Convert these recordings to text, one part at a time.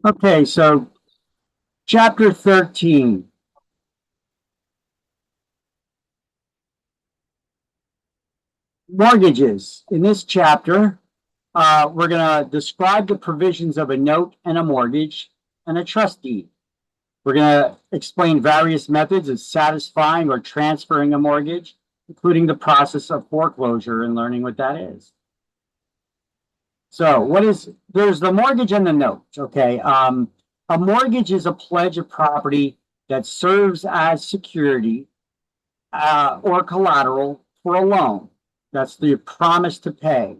Okay, so chapter 13, mortgages. In this chapter, we're going to describe the provisions of a note and a mortgage and a trust deed. We're going to explain various methods of satisfying or transferring a mortgage, including the process of foreclosure and learning what that is. So there's the mortgage and the note, okay? A mortgage is a pledge of property that serves as security or collateral for a loan. That's the promise to pay.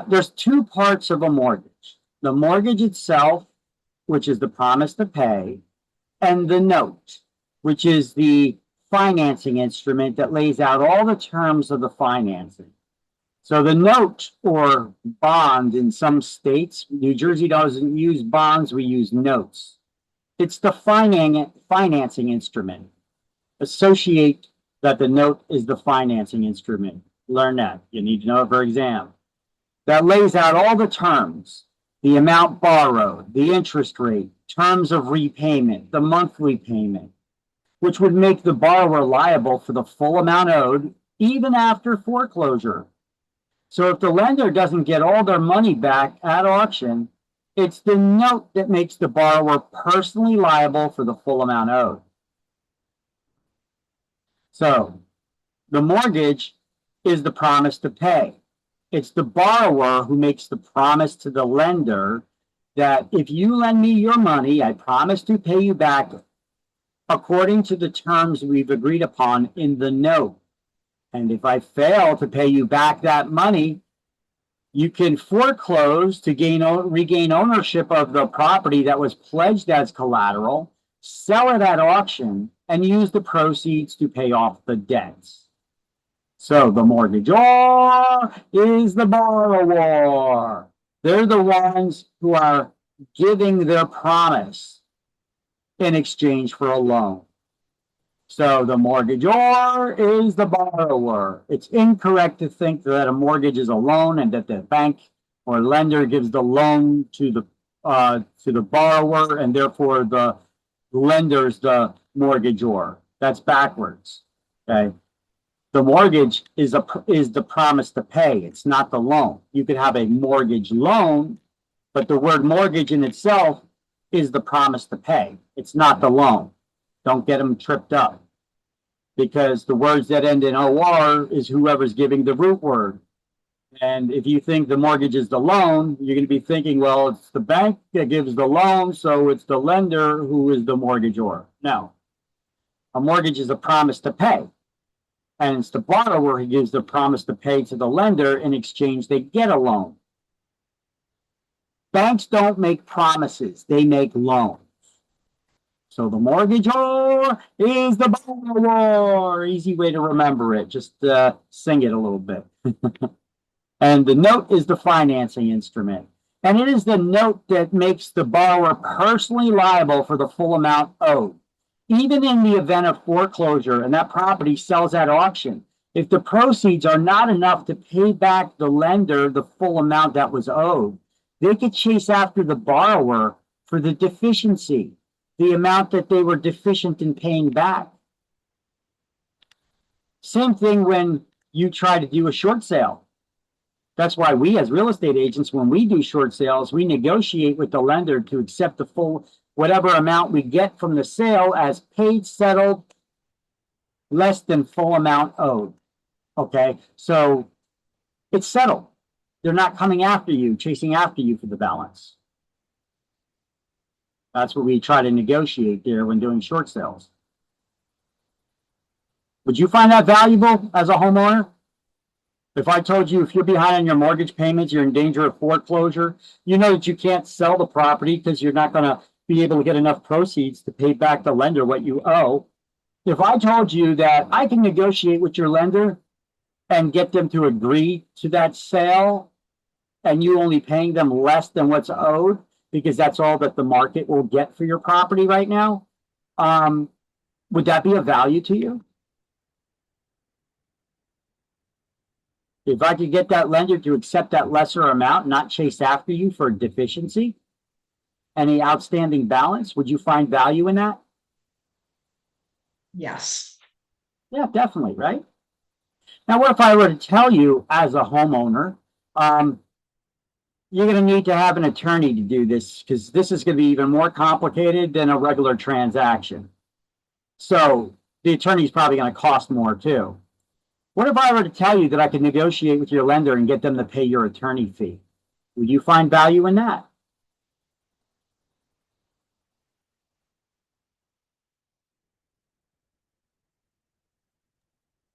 There's two parts of a mortgage: the mortgage itself, which is the promise to pay, and the note, which is the financing instrument that lays out all the terms of the financing. So the note or bond in some states, New Jersey doesn't use bonds, we use notes. It's the financing instrument. Associate that the note is the financing instrument. Learn that. You need to know it for exam. That lays out all the terms: the amount borrowed, the interest rate, terms of repayment, the monthly payment, which would make the borrower liable for the full amount owed even after foreclosure. So if the lender doesn't get all their money back at auction, it's the note that makes the borrower personally liable for the full amount owed. So the mortgage is the promise to pay. It's the borrower who makes the promise to the lender that if you lend me your money, I promise to pay you back according to the terms we've agreed upon in the note. And if I fail to pay you back that money, you can foreclose to regain ownership of the property that was pledged as collateral, sell it at auction, and use the proceeds to pay off the debts. So the mortgagor is the borrower. They're the ones who are giving their promise in exchange for a loan. So the mortgagor is the borrower. It's incorrect to think that a mortgage is a loan and that the bank or lender gives the loan to the borrower, and therefore the lender's the mortgagor. That's backwards. Okay. The mortgage is the promise to pay. It's not the loan. You could have a mortgage loan, but the word mortgage in itself is the promise to pay. It's not the loan. Don't get them tripped up, because the words that end in OR is whoever's giving the root word. And if you think the mortgage is the loan, you're going to be thinking, well, it's the bank that gives the loan, so it's the lender who is the mortgagor. No. A mortgage is a promise to pay. And it's the borrower who gives the promise to pay to the lender. In exchange, they get a loan. Banks don't make promises, they make loans. So the mortgagor is the borrower. Easy way to remember it. Just sing it a little bit. And the note is the financing instrument. And it is the note that makes the borrower personally liable for the full amount owed. Even in the event of foreclosure and that property sells at auction, if the proceeds are not enough to pay back the lender the full amount that was owed, they could chase after the borrower for the deficiency, the amount that they were deficient in paying back. Same thing when you try to do a short sale. That's why we, as real estate agents, when we do short sales, we negotiate with the lender to accept the full, whatever amount we get from the sale as paid, settled, less than full amount owed. Okay, so it's settled. They're not coming after you, chasing after you for the balance. That's what we try to negotiate there when doing short sales. Would you find that valuable as a homeowner? If I told you if you're behind on your mortgage payments, you're in danger of foreclosure, you know that you can't sell the property because you're not going to be able to get enough proceeds to pay back the lender what you owe. If I told you that I can negotiate with your lender and get them to agree to that sale, and you only paying them less than what's owed, because that's all that the market will get for your property right now, would that be of value to you? If I could get that lender to accept that lesser amount, not chase after you for deficiency, any outstanding balance, would you find value in that? Yes. Yeah, definitely, right? Now, what if I were to tell you as a homeowner, you're going to need to have an attorney to do this because this is going to be even more complicated than a regular transaction. So the attorney is probably going to cost more too. What if I were to tell you that I could negotiate with your lender and get them to pay your attorney fee? Would you find value in that?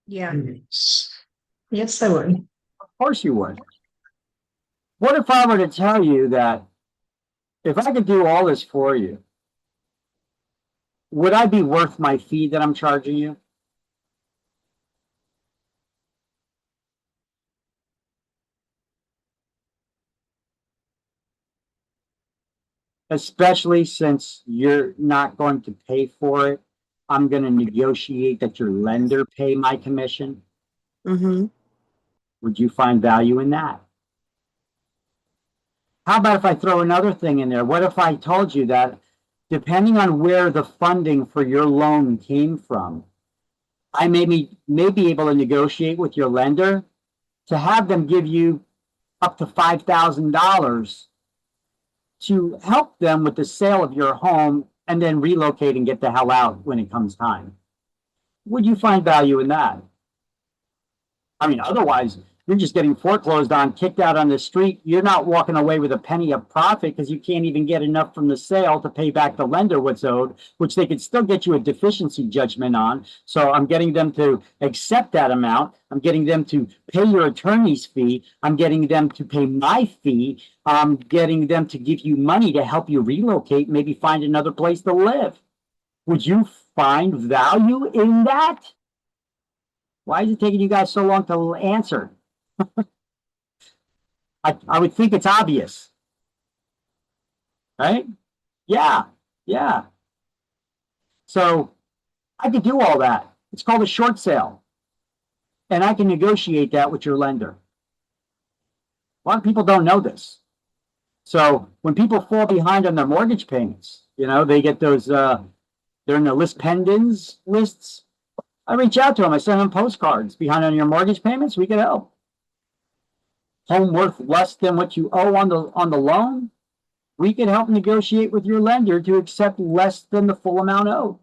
Yeah. Yes, I would. Of course you would. What if I were to tell you that if I could do all this for you, would I be worth my fee that I'm charging you? Especially since you're not going to pay for it. I'm going to negotiate that your lender pay my commission. Mm-hmm. Would you find value in that? How about if I throw another thing in there? What if I told you that depending on where the funding for your loan came from, I may be able to negotiate with your lender to have them give you up to $5,000 to help them with the sale of your home and then relocate and get the hell out when it comes time. Would you find value in that? I mean, otherwise, you're just getting foreclosed on, kicked out on the street. You're not walking away with a penny of profit because you can't even get enough from the sale to pay back the lender what's owed, which they could still get you a deficiency judgment on. So I'm getting them to accept that amount. I'm getting them to pay your attorney's fee. I'm getting them to pay my fee. I'm getting them to give you money to help you relocate, maybe find another place to live. Would you find value in that? Why is it taking you guys so long to answer? I would think it's obvious, right? Yeah, yeah. So I could do all that. It's called a short sale. And I can negotiate that with your lender. A lot of people don't know this. So when people fall behind on their mortgage payments, they get those, they're in the list pendants lists. I reach out to them. I send them postcards. Behind on your mortgage payments, we can help. Home worth less than what you owe on the loan, we can help negotiate with your lender to accept less than the full amount owed.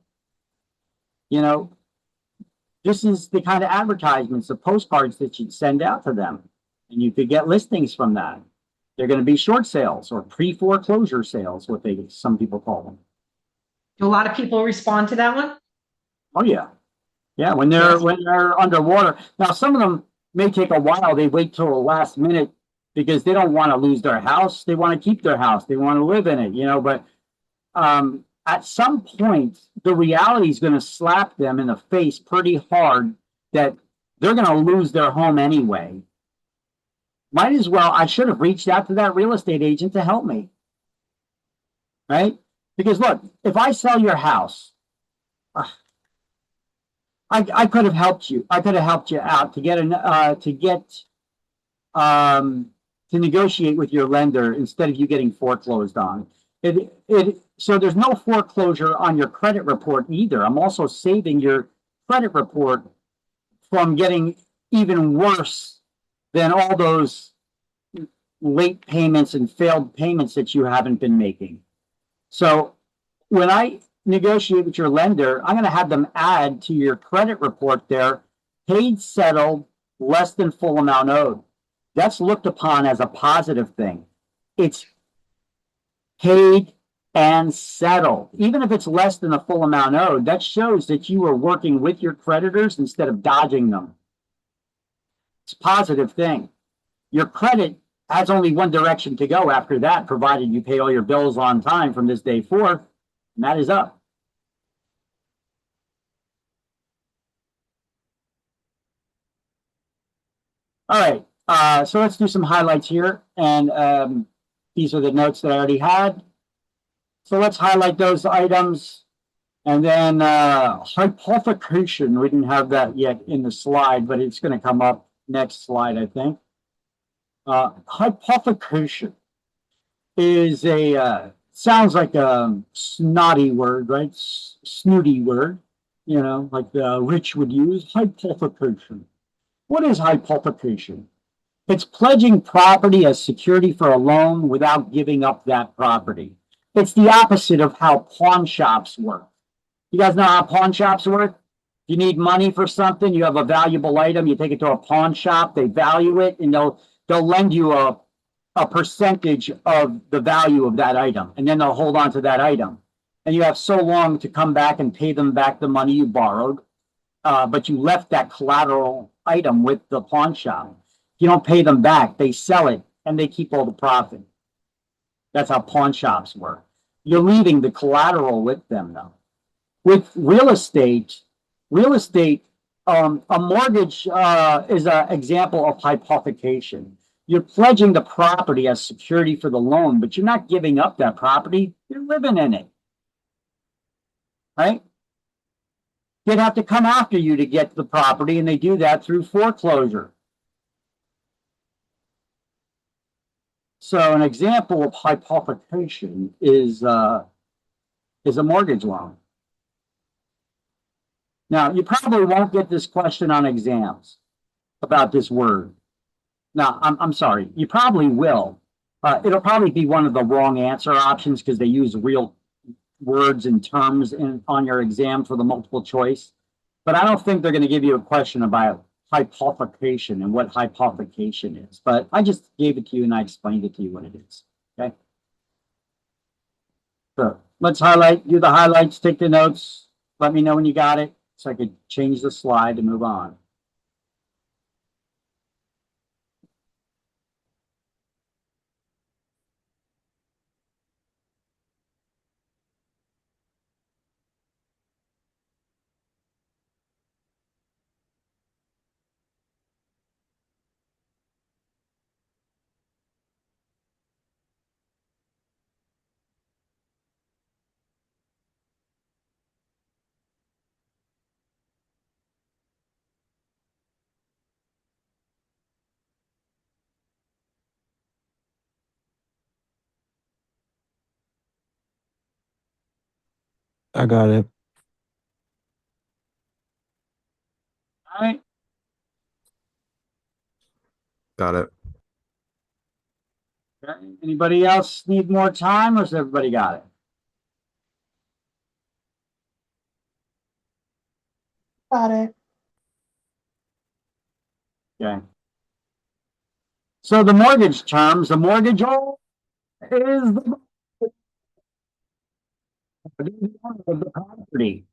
This is the kind of advertisements, the postcards that you'd send out to them, and you could get listings from that. They're going to be short sales or pre-foreclosure sales, some people call them. Do a lot of people respond to that one? Oh yeah, yeah. When they're underwater. Now some of them may take a while. They wait till the last minute because they don't want to lose their house. They want to keep their house. They want to live in it, but at some point, the reality is going to slap them in the face pretty hard that they're going to lose their home anyway. Might as well, I should have reached out to that real estate agent to help me. Right? Because look, if I sell your house, I could have helped you. I could have helped you out to negotiate with your lender instead of you getting foreclosed on. So there's no foreclosure on your credit report either. I'm also saving your credit report from getting even worse than all those late payments and failed payments that you haven't been making. So when I negotiate with your lender, I'm going to have them add to your credit report there, paid, settled, less than full amount owed. That's looked upon as a positive thing. It's paid and settled. Even if it's less than the full amount owed, that shows that you are working with your creditors instead of dodging them. It's a positive thing. Your credit has only one direction to go after that, provided you pay all your bills on time from this day forth, and that is up. All right, so let's do some highlights here, and these are the notes that I already had. So let's highlight those items, and then hypothecation. We didn't have that yet in the slide, but it's going to come up. next slide, I think. Hypothecation is sounds like a snotty word, right? Snooty word, like the rich would use. Hypothecation. What is hypothecation? It's pledging property as security for a loan without giving up that property. It's the opposite of how pawn shops work. You guys know how pawn shops work? You need money for something, you have a valuable item, you take it to a pawn shop, they value it, and they'll lend you a percentage of the value of that item, and then they'll hold on to that item. And you have so long to come back and pay them back the money you borrowed, but you left that collateral item with the pawn shop. You don't pay them back, they sell it, and they keep all the profit. That's how pawn shops work. You're leaving the collateral with them, though. With real estate, a mortgage is an example of hypothecation. You're pledging the property as security for the loan, but you're not giving up that property. You're living in it, right? They'd have to come after you to get the property, and they do that through foreclosure. So an example of hypothecation is a mortgage loan. Now, you probably won't get this question on exams about this word. Now, I'm sorry, you probably will. It'll probably be one of the wrong answer options because they use real words and terms on your exam for the multiple choice. But I don't think they're going to give you a question about hypothecation and what hypothecation is. But I just gave it to you and I explained it to you what it is. Okay. So let's do the highlights, take the notes. Let me know when you got it so I could change the slide to move on. I got it. All right. Got it. Okay. Anybody else need more time or has everybody got it? Got it. Okay. So the mortgage terms, the mortgagor is the property,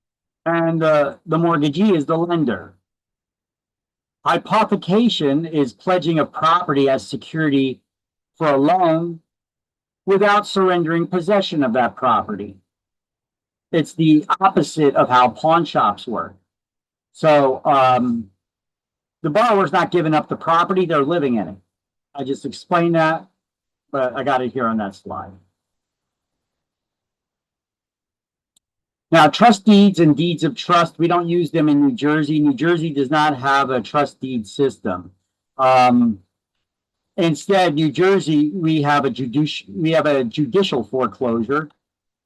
and the mortgagee is the lender. Hypothecation is pledging a property as security for a loan without surrendering possession of that property. It's the opposite of how pawn shops work. So the borrower's not giving up the property, they're living in it. I just explained that, but I got it here on that slide. Now, trust deeds and deeds of trust, we don't use them in New Jersey. New Jersey does not have a trust deed system. Instead, New Jersey, we have a judicial foreclosure.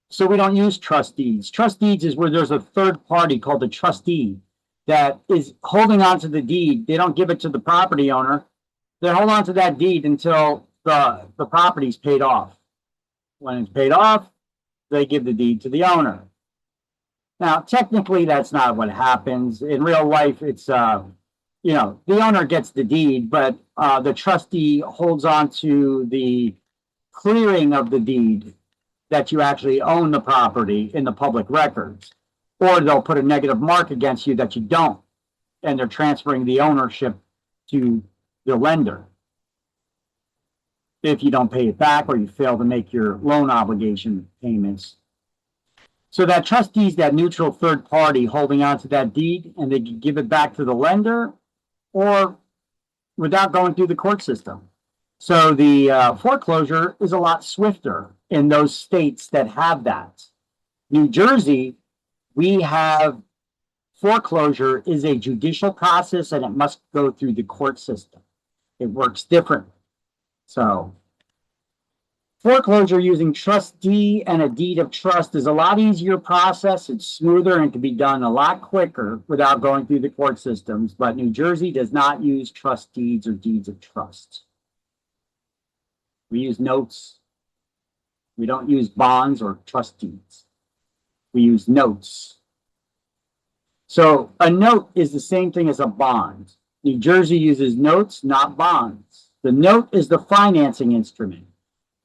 So we don't use trust deeds. Trust deeds is where there's a third party called the trustee that is holding on to the deed. They don't give it to the property owner. They hold on to that deed until the property's paid off. When it's paid off, they give the deed to the owner. Now, technically, that's not what happens. In real life, it's, the owner gets the deed, but the trustee holds on to the clearing of the deed that you actually own the property in the public records. Or they'll put a negative mark against you that you don't, and they're transferring the ownership to the lender if you don't pay it back or you fail to make your loan obligation payments. So that trustee is that neutral third party holding on to that deed, and they can give it back to the lender or without going through the court system. So the foreclosure is a lot swifter in those states that have that. New Jersey, we have Foreclosure is a judicial process and it must go through the court system. It works differently. So foreclosure using trustee and a deed of trust is a lot easier process. It's smoother and can be done a lot quicker without going through the court systems. But New Jersey does not use trust deeds or deeds of trust. We use notes. We don't use bonds or trust deeds. We use notes. So a note is the same thing as a bond. New Jersey uses notes, not bonds. The note is the financing instrument.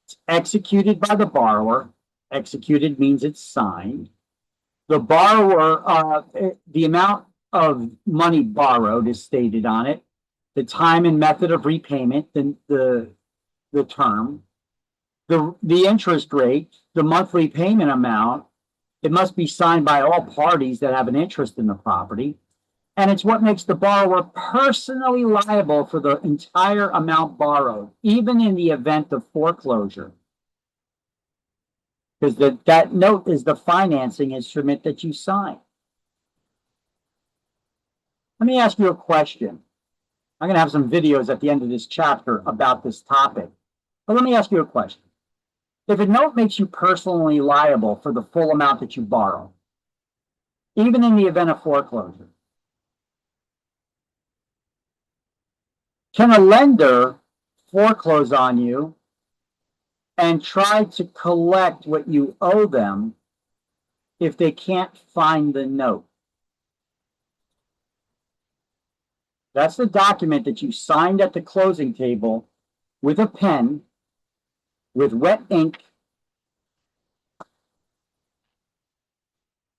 It's executed by the borrower. Executed means it's signed. The borrower, the amount of money borrowed is stated on it. The time and method of repayment, the term, the interest rate, the monthly payment amount. It must be signed by all parties that have an interest in the property. And it's what makes the borrower personally liable for the entire amount borrowed, even in the event of foreclosure. Because that note is the financing instrument that you sign. Let me ask you a question. I'm going to have some videos at the end of this chapter about this topic. But let me ask you a question. If a note makes you personally liable for the full amount that you borrow, even in the event of foreclosure, can a lender foreclose on you and try to collect what you owe them if they can't find the note? That's the document that you signed at the closing table with a pen, with wet ink,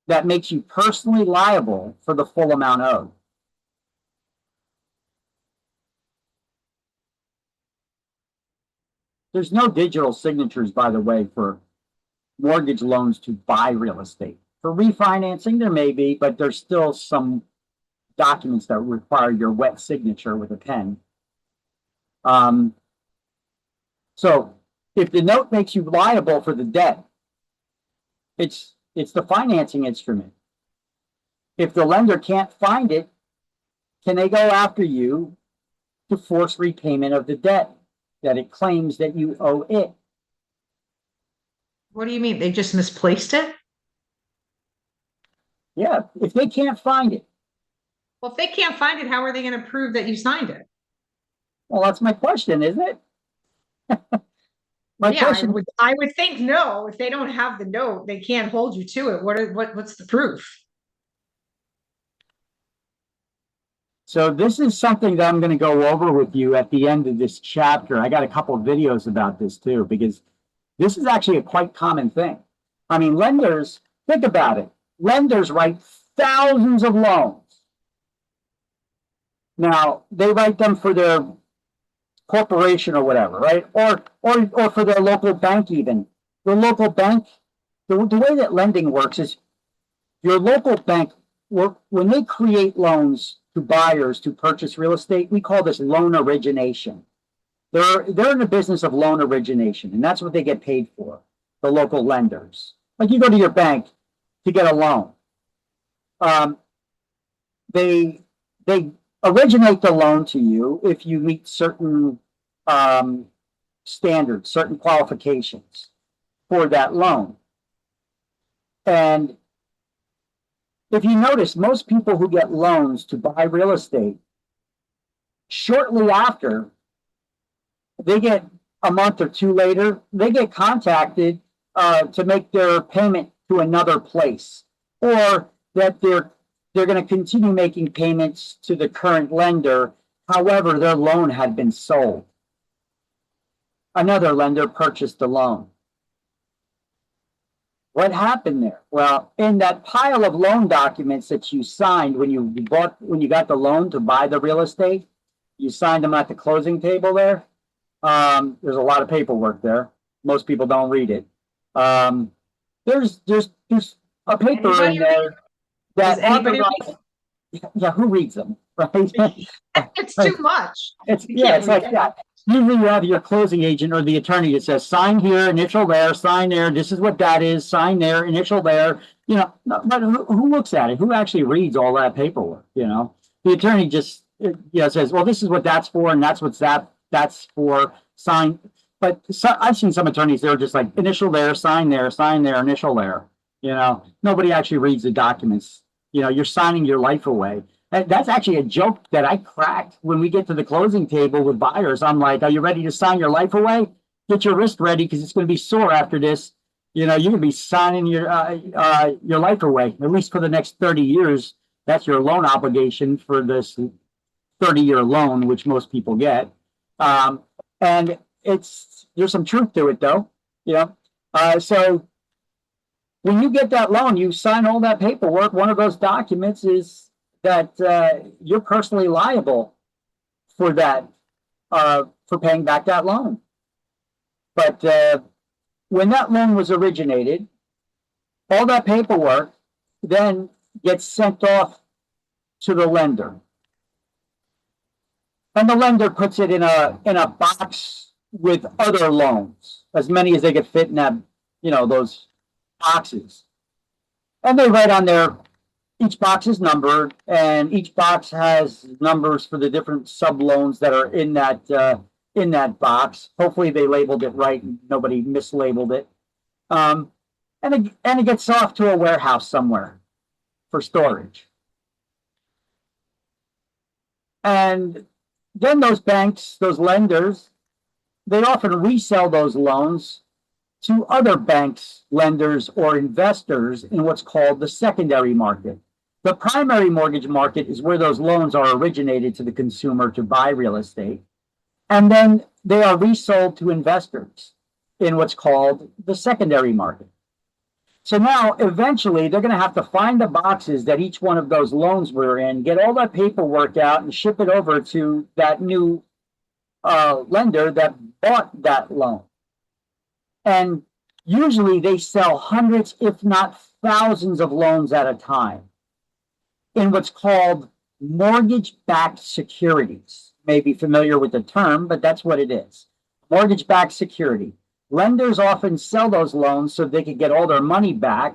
that makes you personally liable for the full amount owed. There's no digital signatures, by the way, for mortgage loans to buy real estate. For refinancing, there may be, but there's still some documents that require your wet signature with a pen. So if the note makes you liable for the debt, it's the financing instrument. If the lender can't find it, can they go after you to force repayment of the debt that it claims that you owe it? What do you mean? They just misplaced it? Yeah, if they can't find it. Well, if they can't find it, how are they going to prove that you signed it? Well, that's my question, isn't it? My question. I would think no. If they don't have the note, they can't hold you to it. What's the proof? So this is something that I'm going to go over with you at the end of this chapter. I got a couple of videos about this too, because this is actually a quite common thing. I mean, lenders, think about it. Lenders write thousands of loans. Now, they write them for their corporation or whatever, right? Or for their local bank even. The local bank, the way that lending works is your local bank, when they create loans to buyers to purchase real estate, we call this loan origination. They're in the business of loan origination, and that's what they get paid for, the local lenders. Like you go to your bank to get a loan. They originate the loan to you if you meet certain standards, certain qualifications for that loan. And if you notice, most people who get loans to buy real estate, shortly after, they get a month or two later, they get contacted to make their payment to another place, or that they're going to continue making payments to the current lender. However, their loan had been sold. Another lender purchased the loan. What happened there? Well, in that pile of loan documents that you signed when you got the loan to buy the real estate, you signed them at the closing table there. There's a lot of paperwork there. Most people don't read it. There's a paper in there that yeah, who reads them, right? It's too much. It's like that. Usually you have your closing agent or the attorney that says, sign here, initial there, sign there, this is what that is, sign there, initial there. You know, but who looks at it? Who actually reads all that paperwork, you know? The attorney just, says, well, this is what that's for, and that's what's that's for, sign. But I've seen some attorneys, they're just like, initial there, sign there, initial there. You know, nobody actually reads the documents. You know, you're signing your life away. That's actually a joke that I cracked when we get to the closing table with buyers. I'm like, are you ready to sign your life away? Get your wrist ready because it's going to be sore after this. You know, you're going to be signing your life away, at least for the next 30 years. That's your loan obligation for this 30-year loan, which most people get. And there's some truth to it, though. You know, so when you get that loan, you sign all that paperwork. One of those documents is that you're personally liable for that, for paying back that loan. But when that loan was originated, all that paperwork then gets sent off to the lender. And the lender puts it in a box with other loans, as many as they could fit in that, those boxes. And they write on there, each box is numbered, and each box has numbers for the different sub loans that are in that box. Hopefully, they labeled it right and nobody mislabeled it. And it gets off to a warehouse somewhere for storage. And then those banks, those lenders, they often resell those loans to other banks, lenders, or investors in what's called the secondary market. The primary mortgage market is where those loans are originated to the consumer to buy real estate. And then they are resold to investors in what's called the secondary market. So now, eventually, they're going to have to find the boxes that each one of those loans were in, get all that paperwork out, and ship it over to that new lender that bought that loan. And usually they sell hundreds, if not thousands of loans at a time in what's called mortgage-backed securities. You may be familiar with the term, but that's what it is. Mortgage-backed security. Lenders often sell those loans so they could get all their money back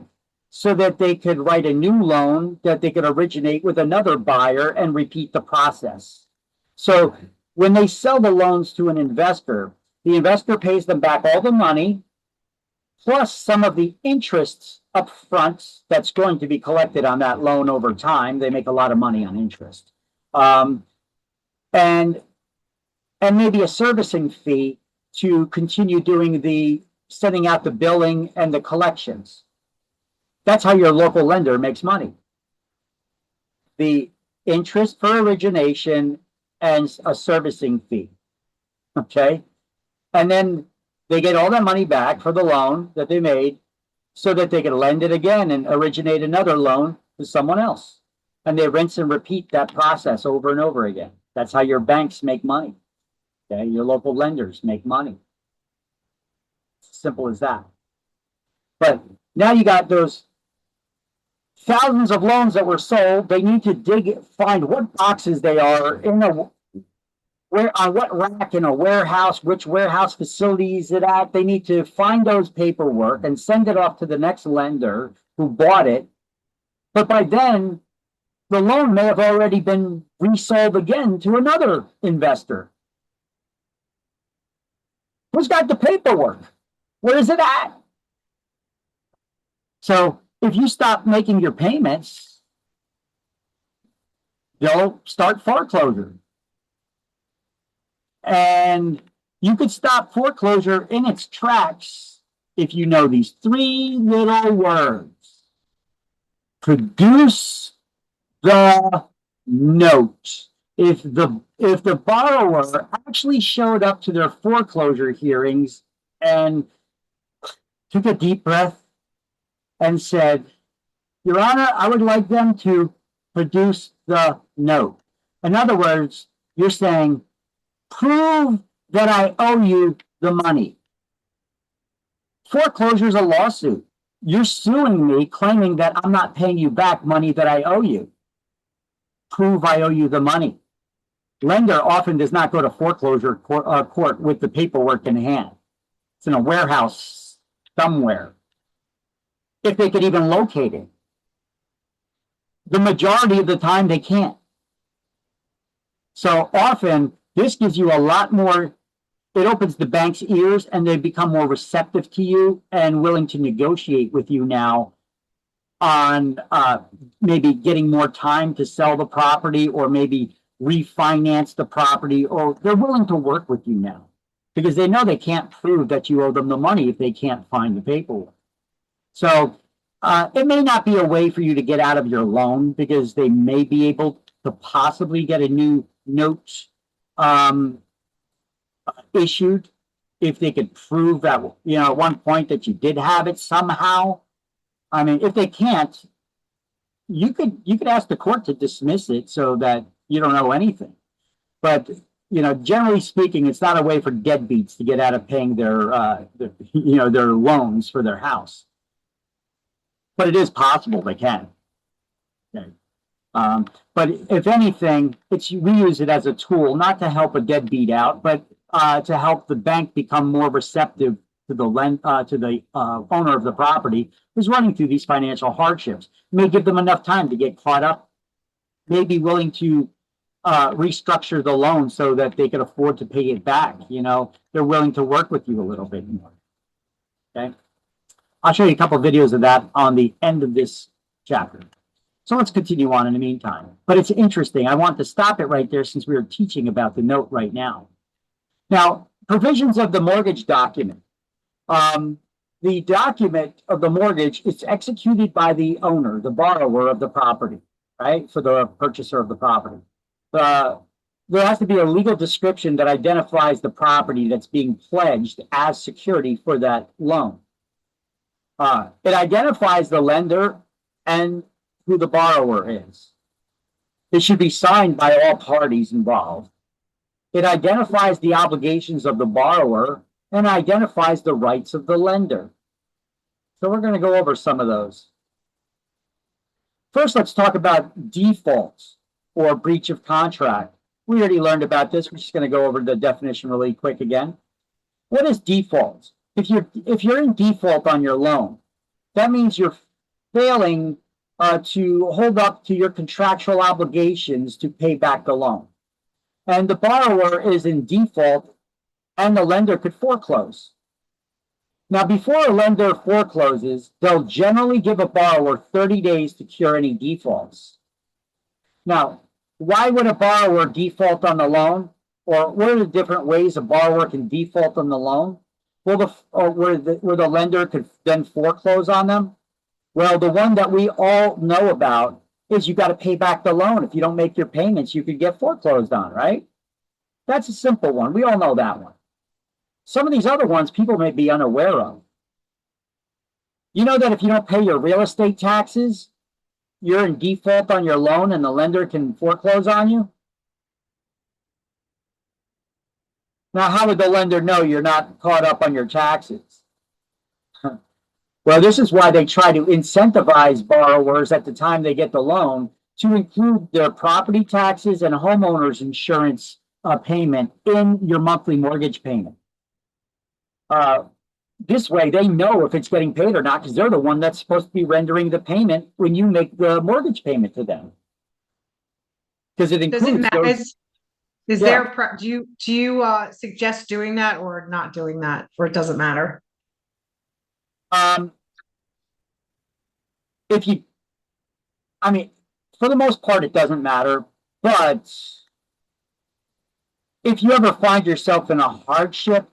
so that they could write a new loan that they could originate with another buyer and repeat the process. So when they sell the loans to an investor, the investor pays them back all the money, plus some of the interests up front that's going to be collected on that loan over time. They make a lot of money on interest. And maybe a servicing fee to continue doing sending out the billing and the collections. That's how your local lender makes money. The interest for origination and a servicing fee. Okay? And then they get all that money back for the loan that they made so that they can lend it again and originate another loan to someone else. And they rinse and repeat that process over and over again. That's how your banks make money. Okay, your local lenders make money. Simple as that. But now you got those thousands of loans that were sold. They need to find what boxes they are in on what rack in a warehouse, which warehouse facility is it at. They need to find those paperwork and send it off to the next lender who bought it. But by then, the loan may have already been resold again to another investor. Who's got the paperwork? Where is it at? So if you stop making your payments, they'll start foreclosure. And you could stop foreclosure in its tracks if you know these three little words. Produce the note. If the borrower actually showed up to their foreclosure hearings and took a deep breath and said, Your Honor, I would like them to produce the note. In other words, you're saying, prove that I owe you the money. Foreclosure is a lawsuit. You're suing me claiming that I'm not paying you back money that I owe you. Prove I owe you the money. lender often does not go to foreclosure court with the paperwork in hand. It's in a warehouse somewhere, if they could even locate it. The majority of the time, they can't. So often, this gives you a lot more, it opens the bank's ears and they become more receptive to you and willing to negotiate with you now on maybe getting more time to sell the property or maybe refinance the property, or they're willing to work with you now because they know they can't prove that you owe them the money if they can't find the paperwork. So it may not be a way for you to get out of your loan because they may be able to possibly get a new note issued if they could prove that, at one point that you did have it somehow. I mean, if they can't, you could ask the court to dismiss it so that you don't owe anything. But, generally speaking, it's not a way for deadbeats to get out of paying their loans for their house. But it is possible they can. Okay. But if anything, we use it as a tool, not to help a deadbeat out, but to help the bank become more receptive to the owner of the property who's running through these financial hardships. It may give them enough time to get caught up, may be willing to restructure the loan so that they can afford to pay it back. They're willing to work with you a little bit more. Okay. I'll show you a couple of videos of that on the end of this chapter. So let's continue on in the meantime. But it's interesting. I want to stop it right there since we are teaching about the note right now. Now, provisions of the mortgage document. The document of the mortgage is executed by the owner, the borrower of the property, right? For the purchaser of the property. There has to be a legal description that identifies the property that's being pledged as security for that loan. It identifies the lender and who the borrower is. It should be signed by all parties involved. It identifies the obligations of the borrower and identifies the rights of the lender. So we're going to go over some of those. First, let's talk about defaults or breach of contract. We already learned about this. We're just going to go over the definition really quick again. What is default? If you're in default on your loan, that means you're failing to hold up to your contractual obligations to pay back the loan. And the borrower is in default and the lender could foreclose. Now, before a lender forecloses, they'll generally give a borrower 30 days to cure any defaults. Now, why would a borrower default on the loan? Or what are the different ways a borrower can default on the loan? Well, where the lender could then foreclose on them? Well, the one that we all know about is you got to pay back the loan. If you don't make your payments, you could get foreclosed on, right? That's a simple one. We all know that one. Some of these other ones people may be unaware of. You know that if you don't pay your real estate taxes, you're in default on your loan and the lender can foreclose on you? Now, how would the lender know you're not caught up on your taxes? Well, this is why they try to incentivize borrowers at the time they get the loan to include their property taxes and homeowners insurance payment in your monthly mortgage payment. This way, they know if it's getting paid or not because they're the one that's supposed to be rendering the payment when you make the mortgage payment to them. Because it includes. Does it matter? Is Yeah. there, do you suggest doing that or not doing that, or it doesn't matter? For the most part, it doesn't matter, but if you ever find yourself in a hardship,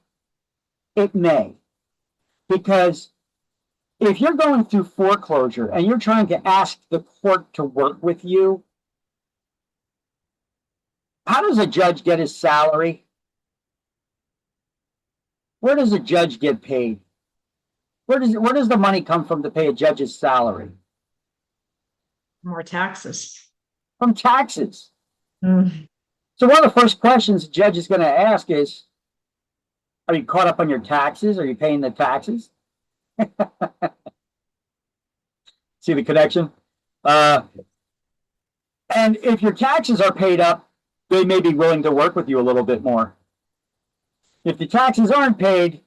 it may. Because if you're going through foreclosure and you're trying to ask the court to work with you, how does a judge get his salary? Where does a judge get paid? Where does the money come from to pay a judge's salary? More taxes. From taxes. Mm. So one of the first questions a judge is going to ask is, are you caught up on your taxes? Are you paying the taxes? See the connection? And if your taxes are paid up, they may be willing to work with you a little bit more. If the taxes aren't paid,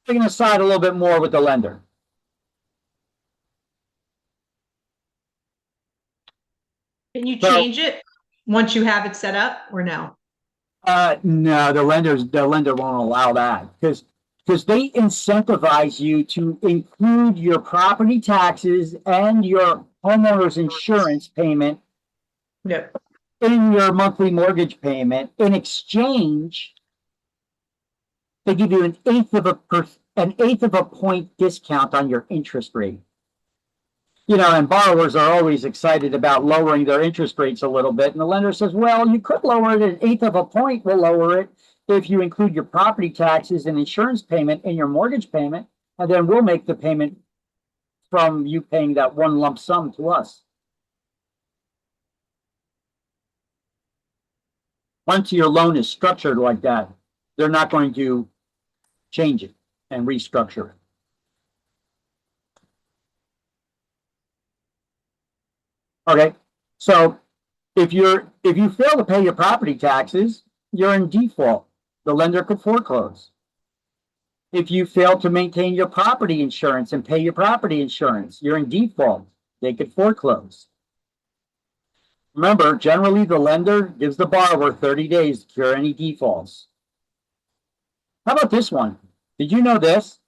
they're going to side a little bit more with the lender. Can you So- change it once you have it set up or no? No, the lender won't allow that because they incentivize you to include your property taxes and your homeowner's insurance payment Yep. in your monthly mortgage payment. In exchange, they give you an eighth of a point discount on your interest rate. You know, and borrowers are always excited about lowering their interest rates a little bit. And the lender says, well, you could lower it an eighth of a point. We'll lower it if you include your property taxes and insurance payment in your mortgage payment. And then we'll make the payment from you paying that one lump sum to us. Once your loan is structured like that, they're not going to change it and restructure it. Okay, so if you fail to pay your property taxes, you're in default. The lender could foreclose. If you fail to maintain your property insurance and pay your property insurance, you're in default. They could foreclose. Remember, generally the lender gives the borrower 30 days to cure any defaults. How about this one? Did you know this?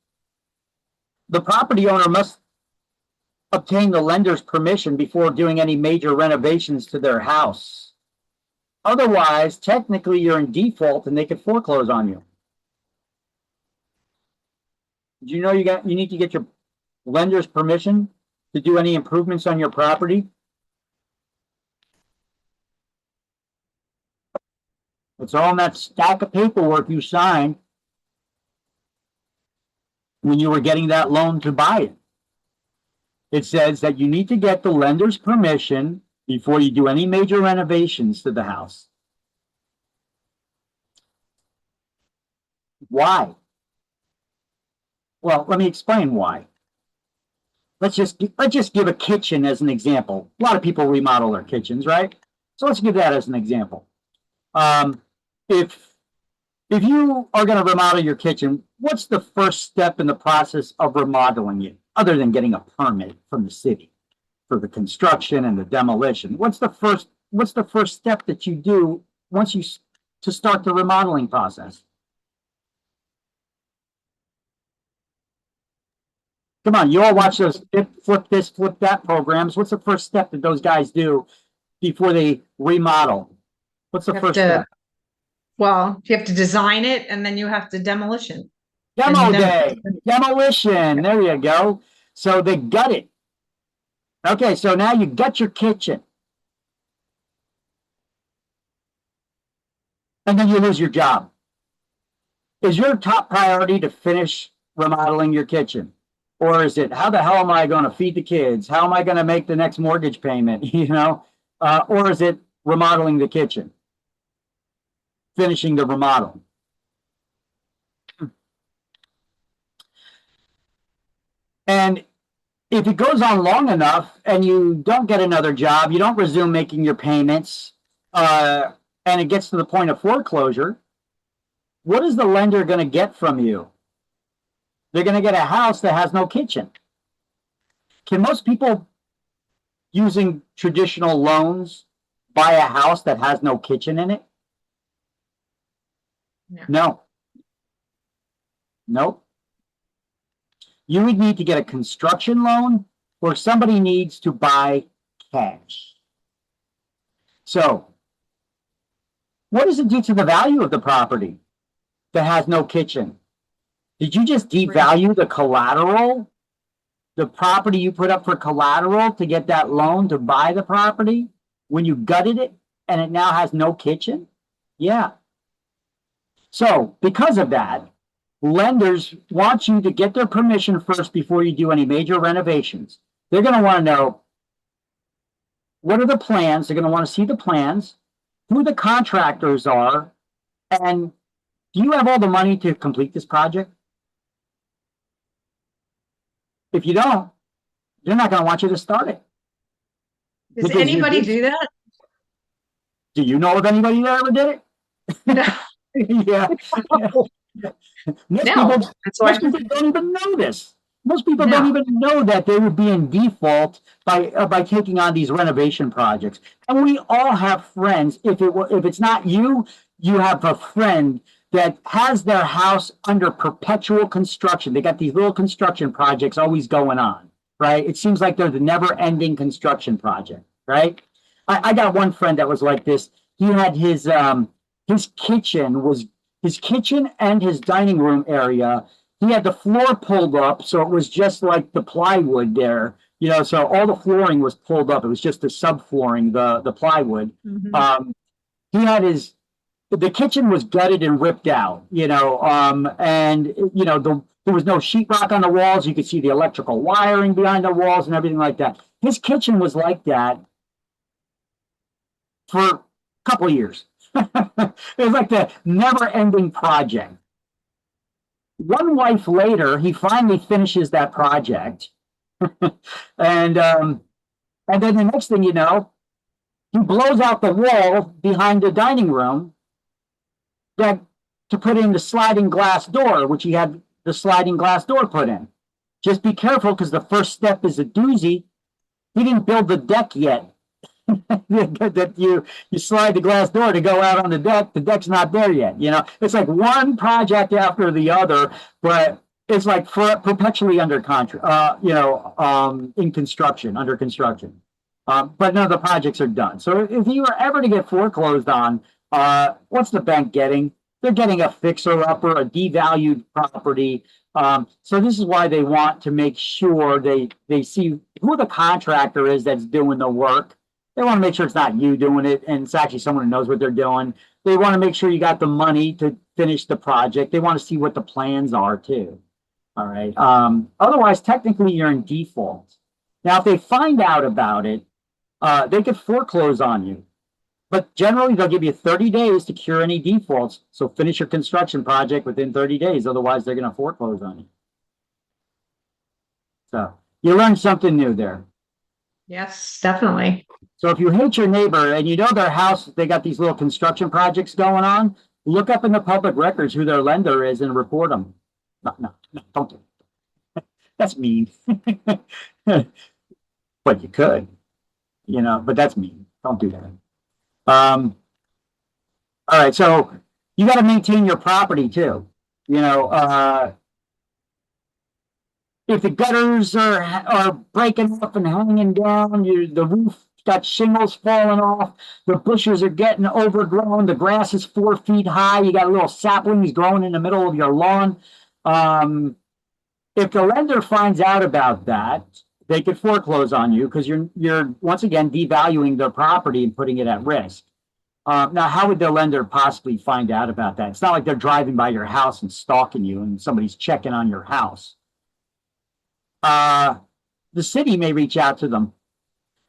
The property owner must obtain the lender's permission before doing any major renovations to their house. Otherwise, technically, you're in default and they could foreclose on you. Do you know you need to get your lender's permission to do any improvements on your property? It's all in that stack of paperwork you signed when you were getting that loan to buy it. It says that you need to get the lender's permission before you do any major renovations to the house. Why? Well, let me explain why. Let's just give a kitchen as an example. A lot of people remodel their kitchens, right? So let's give that as an example. If you are going to remodel your kitchen, what's the first step in the process of remodeling it, other than getting a permit from the city for the construction and the demolition? What's the first step that you do to start the remodeling process? Come on, you all watch those flip this, flip that programs. What's the first step that those guys do before they remodel? What's the first step? Well, you have to design it and then you have to demolition. Demo day, demolition. There you go. So they gut it. Okay, so now you gut your kitchen. And then you lose your job. Is your top priority to finish remodeling your kitchen? Or is it, how the hell am I going to feed the kids? How am I going to make the next mortgage payment? Or is it remodeling the kitchen? Finishing the remodel. And if it goes on long enough and you don't get another job, you don't resume making your payments, and it gets to the point of foreclosure, what is the lender going to get from you? They're going to get a house that has no kitchen. Can most people using traditional loans buy a house that has no kitchen in it? No. Nope. You would need to get a construction loan or somebody needs to buy cash. So, what does it do to the value of the property that has no kitchen? Did you just devalue the collateral? The property you put up for collateral to get that loan to buy the property when you gutted it and it now has no kitchen? Yeah. So, because of that, lenders want you to get their permission first before you do any major renovations. They're going to want to know, what are the plans? They're going to want to see the plans, who the contractors are, and do you have all the money to complete this project? If you don't, they're not going to want you to start it. Does Because anybody do that? Do you know of anybody that ever did No, it? Yeah. Most no, people, that's why. most people don't even know this. Most people don't No. even know that they would be in default by taking on these renovation projects. And we all have friends. If it's not you, you have a friend that has their house under perpetual construction. They got these little construction projects always going on, right? It seems like they're the never-ending construction project, right? I got one friend that was like this. He had his kitchen and his dining room area. He had the floor pulled up, so it was just like the plywood there, so all the flooring was pulled up. It was just the subflooring, the plywood. Mhm. He had the kitchen was gutted and ripped out, and there was no sheetrock on the walls. You could see the electrical wiring behind the walls and everything like that. His kitchen was like that for a couple of years. It was like the never-ending project. One life later, he finally finishes that project, and then the next thing you know, he blows out the wall behind the dining room that to put in the sliding glass door, which he had the sliding glass door put in. Just be careful because the first step is a doozy. He didn't build the deck yet. That you slide the glass door to go out on the deck. The deck's not there yet. It's like one project after the other, but it's like perpetually under contract. In construction, under construction. But none of the projects are done. So if you were ever to get foreclosed on, what's the bank getting? They're getting a fixer-upper, a devalued property. So this is why they want to make sure they see who the contractor is that's doing the work. They want to make sure it's not you doing it, and it's actually someone who knows what they're doing. They want to make sure you got the money to finish the project. They want to see what the plans are too. All right. Otherwise, technically, you're in default. Now, if they find out about it, they could foreclose on you. But generally, they'll give you 30 days to cure any defaults. So finish your construction project within 30 days. Otherwise, they're going to foreclose on you. So you learned something new there. Yes, definitely. So if you hate your neighbor and you know their house, they got these little construction projects going on, look up in the public records who their lender is and report them. No, don't do it. That's mean. But you could, but that's mean. Don't do that. All right, so you got to maintain your property too. If the gutters are breaking up and hanging down, the roof got shingles falling off, the bushes are getting overgrown, the grass is 4 feet high, you got little saplings growing in the middle of your lawn. If the lender finds out about that, they could foreclose on you because you're once again devaluing their property and putting it at risk. Now, how would the lender possibly find out about that? It's not like they're driving by your house and stalking you and somebody's checking on your house. The city may reach out to them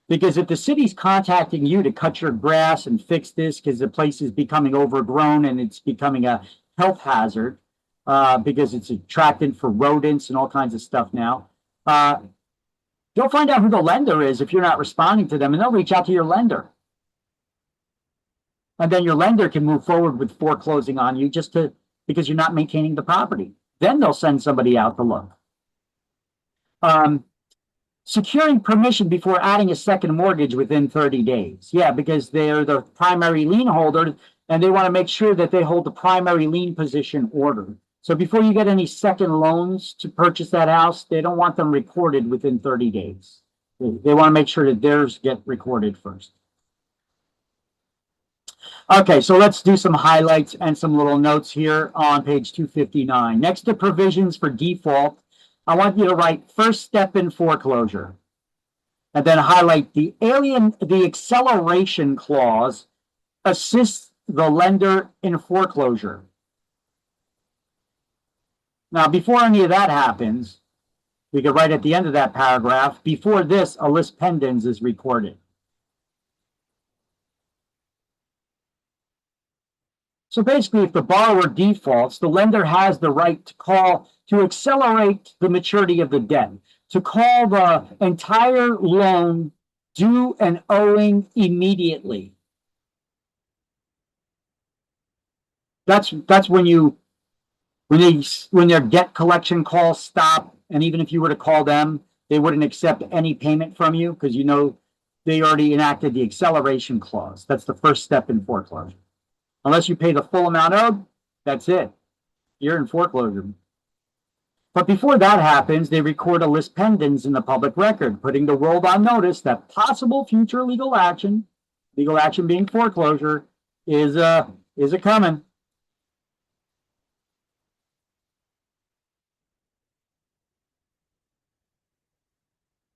because if the city's contacting you to cut your grass and fix this because the place is becoming overgrown and it's becoming a health hazard because it's attractant for rodents and all kinds of stuff now, they'll find out who the lender is if you're not responding to them, and they'll reach out to your lender. And then your lender can move forward with foreclosing on you because you're not maintaining the property. Then they'll send somebody out to look. Securing permission before adding a second mortgage within 30 days. Yeah, because they're the primary lien holder and they want to make sure that they hold the primary lien position ordered. So before you get any second loans to purchase that house, they don't want them recorded within 30 days. They want to make sure that theirs get recorded first. Okay, so let's do some highlights and some little notes here on page 259. Next to provisions for default, I want you to write first step in foreclosure and then highlight the acceleration clause assists the lender in foreclosure. Now, before any of that happens, we could write at the end of that paragraph, before this, a lis pendens is recorded. So basically, if the borrower defaults, the lender has the right to accelerate the maturity of the debt, to call the entire loan due and owing immediately. That's when their debt collection calls stop, and even if you were to call them, they wouldn't accept any payment from you because you know they already enacted the acceleration clause. That's the first step in foreclosure. Unless you pay the full amount owed, that's it. You're in foreclosure. But before that happens, they record a lis pendens in the public record, putting the world on notice that possible future legal action being foreclosure, is a coming.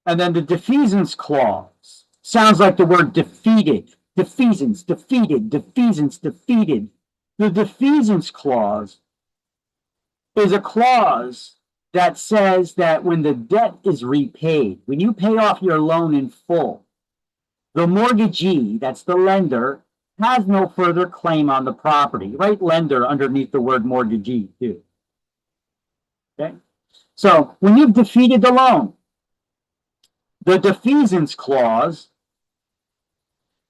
And then the defeasance clause sounds like the word defeated. Defeasance, defeated, defeasance, defeated. The defeasance clause is a clause that says that when the debt is repaid, when you pay off your loan in full, the mortgagee, that's the lender, has no further claim on the property. Right, lender underneath the word mortgagee too. Okay, so when you've defeated the loan, the defeasance clause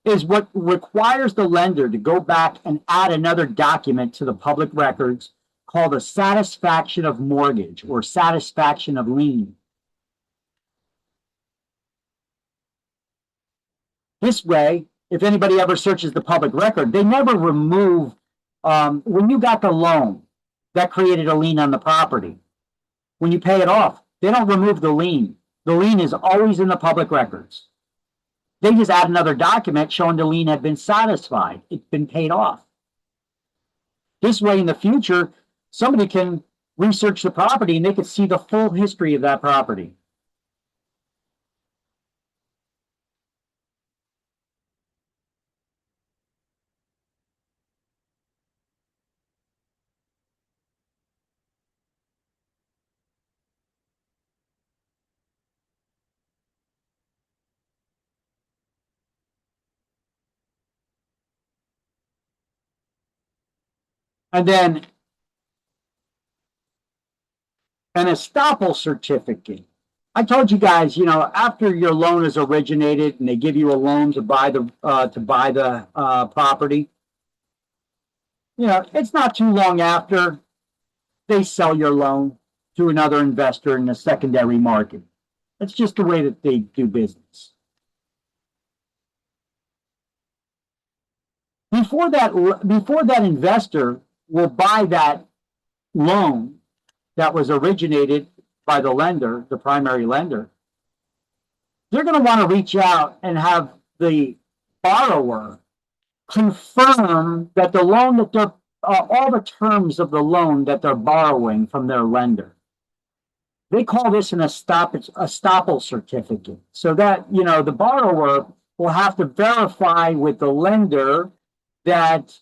is what requires the lender to go back and add another document to the public records called a satisfaction of mortgage or satisfaction of lien. This way, if anybody ever searches the public record, they never remove, when you got the loan, that created a lien on the property. When you pay it off, they don't remove the lien. The lien is always in the public records. They just add another document showing the lien had been satisfied. It's been paid off. This way, in the future, somebody can research the property and they can see the full history of that property. And then an estoppel certificate. I told you guys, after your loan is originated and they give you a loan to buy the property, it's not too long after they sell your loan to another investor in the secondary market. That's just the way that they do business. Before that investor will buy that loan that was originated by the lender, the primary lender, they're going to want to reach out and have the borrower confirm that the loan that they're, all the terms of the loan that they're borrowing from their lender. They call this an estoppel certificate. So that, the borrower will have to verify with the lender that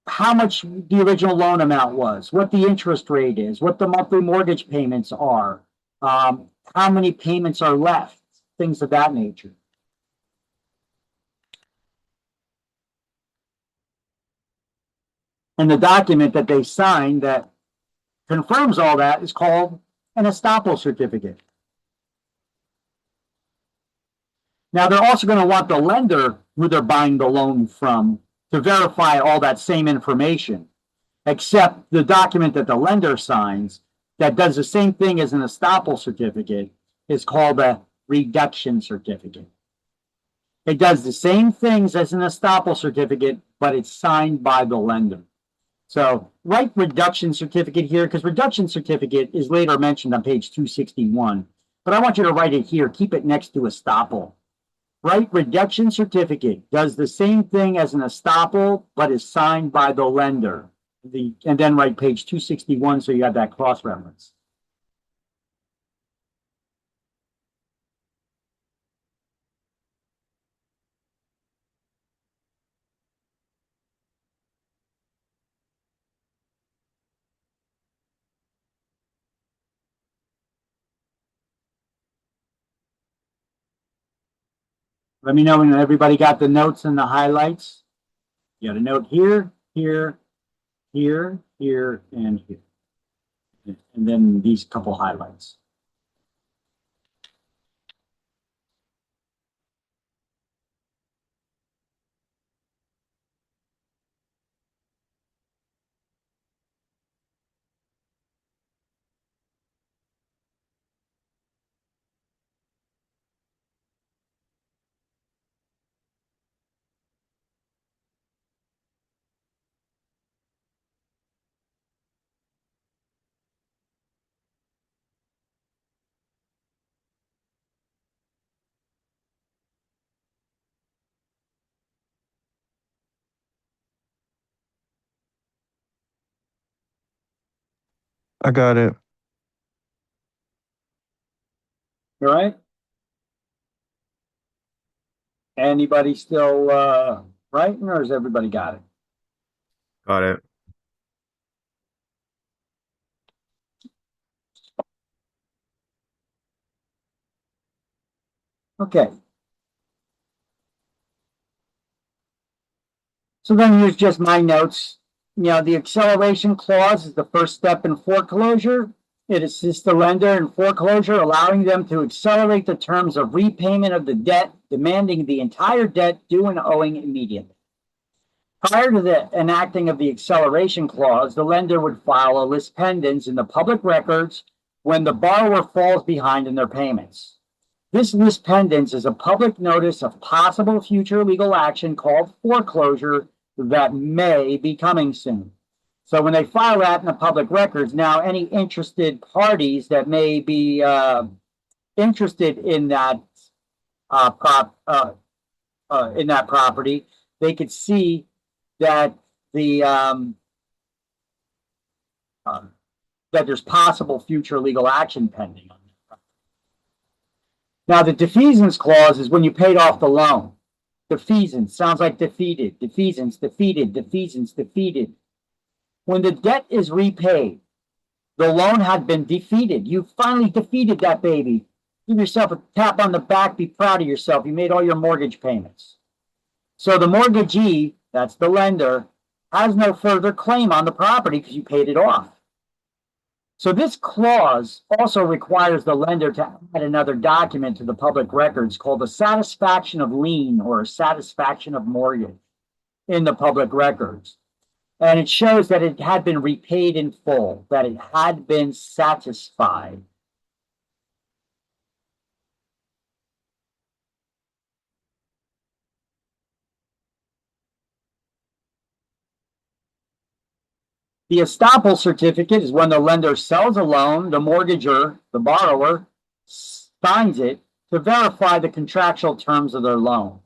how much the original loan amount was, what the interest rate is, what the monthly mortgage payments are, how many payments are left, things of that nature. And the document that they sign that confirms all that is called an estoppel certificate. Now, they're also going to want the lender who they're buying the loan from to verify all that same information, except the document that the lender signs that does the same thing as an estoppel certificate is called a reduction certificate. It does the same things as an estoppel certificate, but it's signed by the lender. So write reduction certificate here, because reduction certificate is later mentioned on page 261. But I want you to write it here. Keep it next to estoppel. Write reduction certificate, does the same thing as an estoppel, but is signed by the lender. And then write page 261 so you have that cross-reference. Let me know when everybody got the notes and the highlights. You got a note here, here, here, here, and here. And then these couple highlights. I got it. All right? Anybody still, writing, or has everybody got it? Got it. Okay. So then here's just my notes. The acceleration clause is the first step in foreclosure. It assists the lender in foreclosure, allowing them to accelerate the terms of repayment of the debt, demanding the entire debt due and owing immediately. Prior to the enacting of the acceleration clause, the lender would file a lis pendens in the public records when the borrower falls behind in their payments. This lis pendens is a public notice of possible future legal action called foreclosure that may be coming soon. So when they file that in the public records, now any interested parties that may be interested in that property, they could see that that there's possible future legal action pending on that. Now, the defeasance clause is when you paid off the loan. Defeasance sounds like defeated, defeasance, defeated, defeasance, defeated. When the debt is repaid, the loan had been defeated. You finally defeated that baby. Give yourself a tap on the back. Be proud of yourself. You made all your mortgage payments. So the mortgagee, that's the lender, has no further claim on the property because you paid it off. So this clause also requires the lender to add another document to the public records called a satisfaction of lien or a satisfaction of mortgage in the public records. And it shows that it had been repaid in full, that it had been satisfied. The estoppel certificate is when the lender sells a loan, the mortgager, the borrower, signs it to verify the contractual terms of their loan.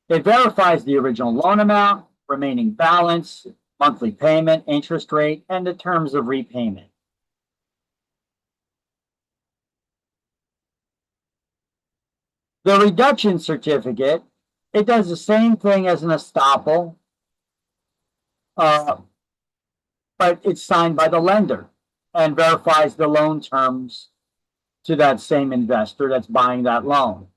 It verifies the original loan amount, remaining balance, monthly payment, interest rate, and the terms of repayment. The reduction certificate, it does the same thing as an estoppel, but it's signed by the lender and verifies the loan terms to that same investor that's buying that loan.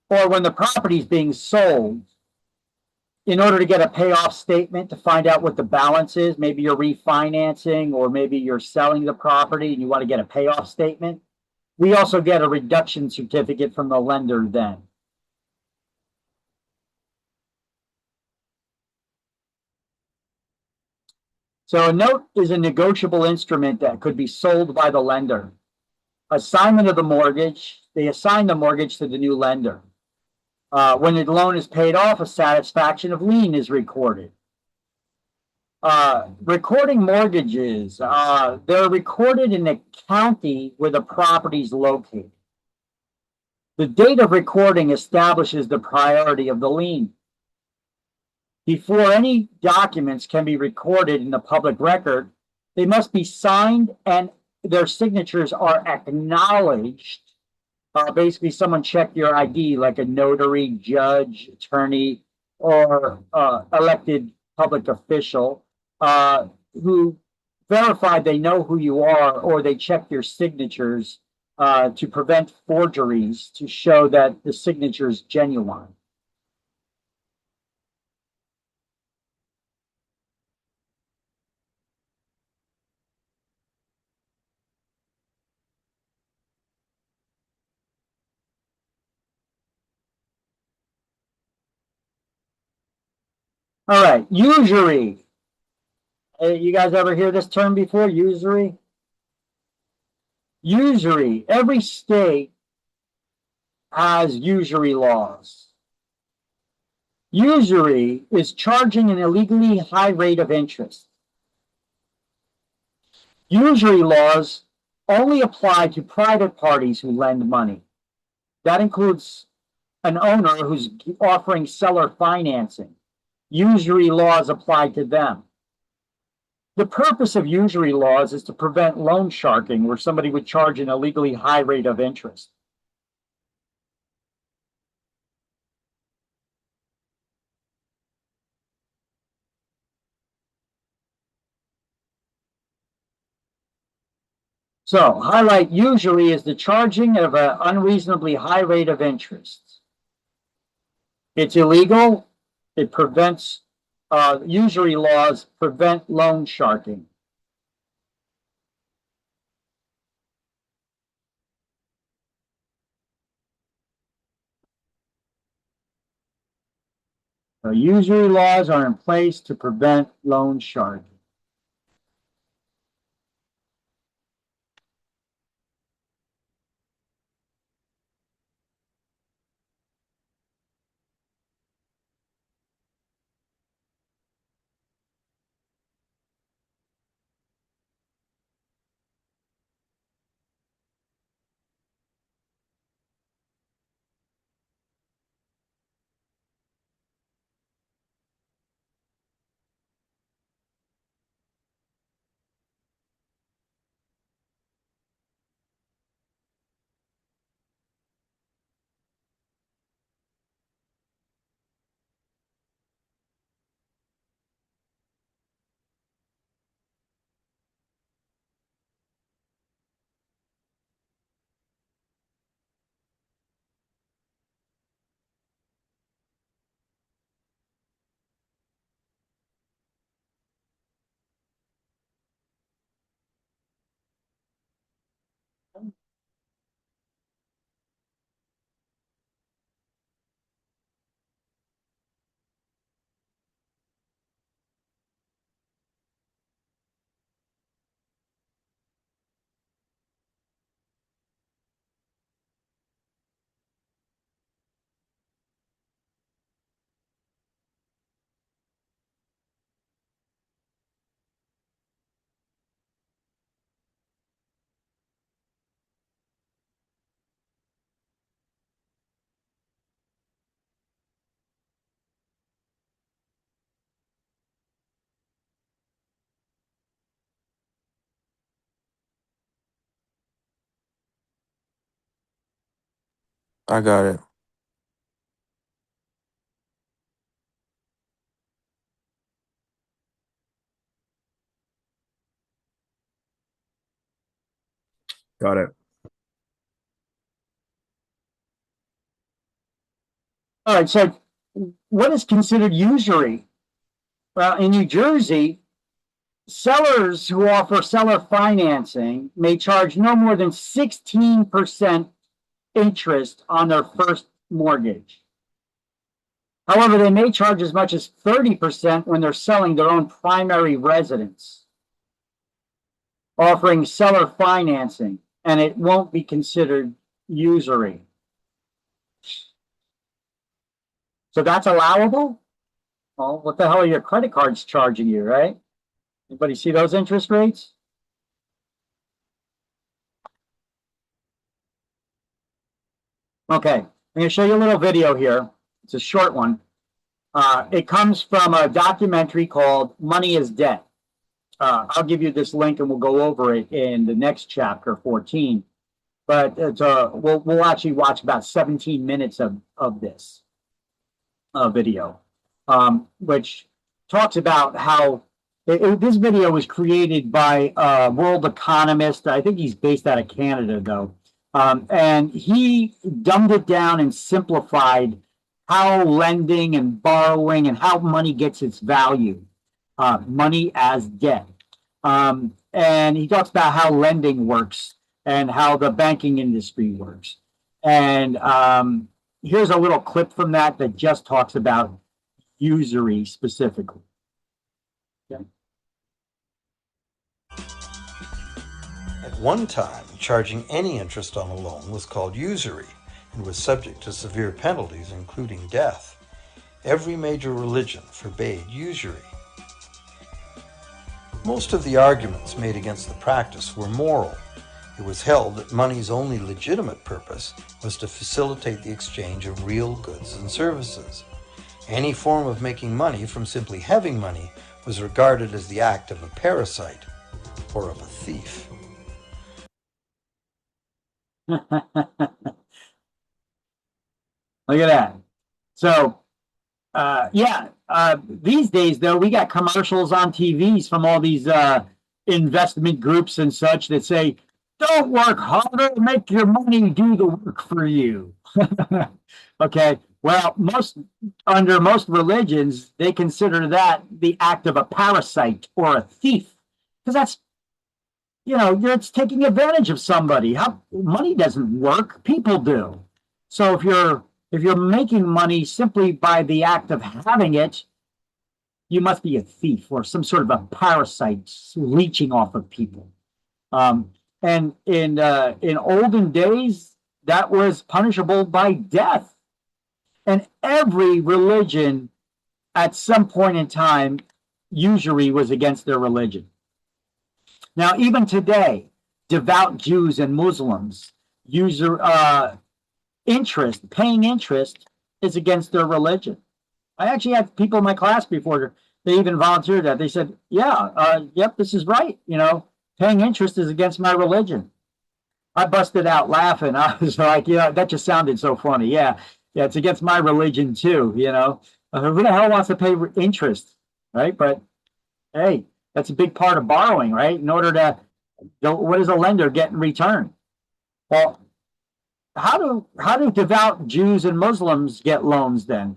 Or when the property is being sold, in order to get a payoff statement to find out what the balance is, maybe you're refinancing or maybe you're selling the property and you want to get a payoff statement, we also get a reduction certificate from the lender then. So a note is a negotiable instrument that could be sold by the lender. Assignment of the mortgage, they assign the mortgage to the new lender. When the loan is paid off, a satisfaction of lien is recorded. Recording mortgages, they're recorded in the county where the property is located. The date of recording establishes the priority of the lien. Before any documents can be recorded in the public record, they must be signed and their signatures are acknowledged. Basically, someone checked your ID, like a notary, judge, attorney, or elected public official, who verified they know who you are, or they checked your signatures to prevent forgeries, to show that the signature is genuine. All right, usury. You guys ever hear this term before, usury? Usury. Every state has usury laws. Usury is charging an illegally high rate of interest. Usury laws only apply to private parties who lend money. That includes an owner who's offering seller financing. Usury laws apply to them. The purpose of usury laws is to prevent loan sharking, where somebody would charge an illegally high rate of interest. So highlight usury is the charging of an unreasonably high rate of interest. It's illegal. It prevents, usury laws prevent loan sharking. So usury laws are in place to prevent loan sharking. I got it. Got it. All right, so what is considered usury? Well, in New Jersey, sellers who offer seller financing may charge no more than 16% interest on their first mortgage. However, they may charge as much as 30% when they're selling their own primary residence, offering seller financing, and it won't be considered usury. So that's allowable? Well, what the hell are your credit cards charging you, right? Anybody see those interest rates? Okay, I'm going to show you a little video here. It's a short one. It comes from a documentary called Money is Debt. I'll give you this link and we'll go over it in the next chapter, 14. But it's we'll actually watch about 17 minutes of this video, which talks about how this video was created by a world economist. I think he's based out of Canada, though. And he dumbed it down and simplified how lending and borrowing and how money gets its value, money as debt. And he talks about how lending works and how the banking industry works. And here's a little clip from that that just talks about usury specifically. Okay. At one time, charging any interest on a loan was called usury and was subject to severe penalties, including death. Every major religion forbade usury. Most of the arguments made against the practice were moral. It was held that money's only legitimate purpose was to facilitate the exchange of real goods and services. Any form of making money from simply having money was regarded as the act of a parasite or of a thief. Look at that. So, these days though, we got commercials on TVs from all these investment groups and such that say, "Don't work harder, make your money do the work for you." Okay. Well, under most religions, they consider that the act of a parasite or a thief, because that's, it's taking advantage of somebody. How money doesn't work, people do. So if you're making money simply by the act of having it, you must be a thief or some sort of a parasite leeching off of people. And in olden days, that was punishable by death. And every religion, at some point in time, usury was against their religion. Now, even today, devout Jews and Muslims, paying interest is against their religion. I actually had people in my class before they even volunteered that. They said, yep, this is right. Paying interest is against my religion. I busted out laughing. I was like, that just sounded so funny. Yeah, it's against my religion too. Who the hell wants to pay interest, right? But hey, that's a big part of borrowing, right? In order to, what does a lender get in return? Well, how do devout Jews and Muslims get loans then?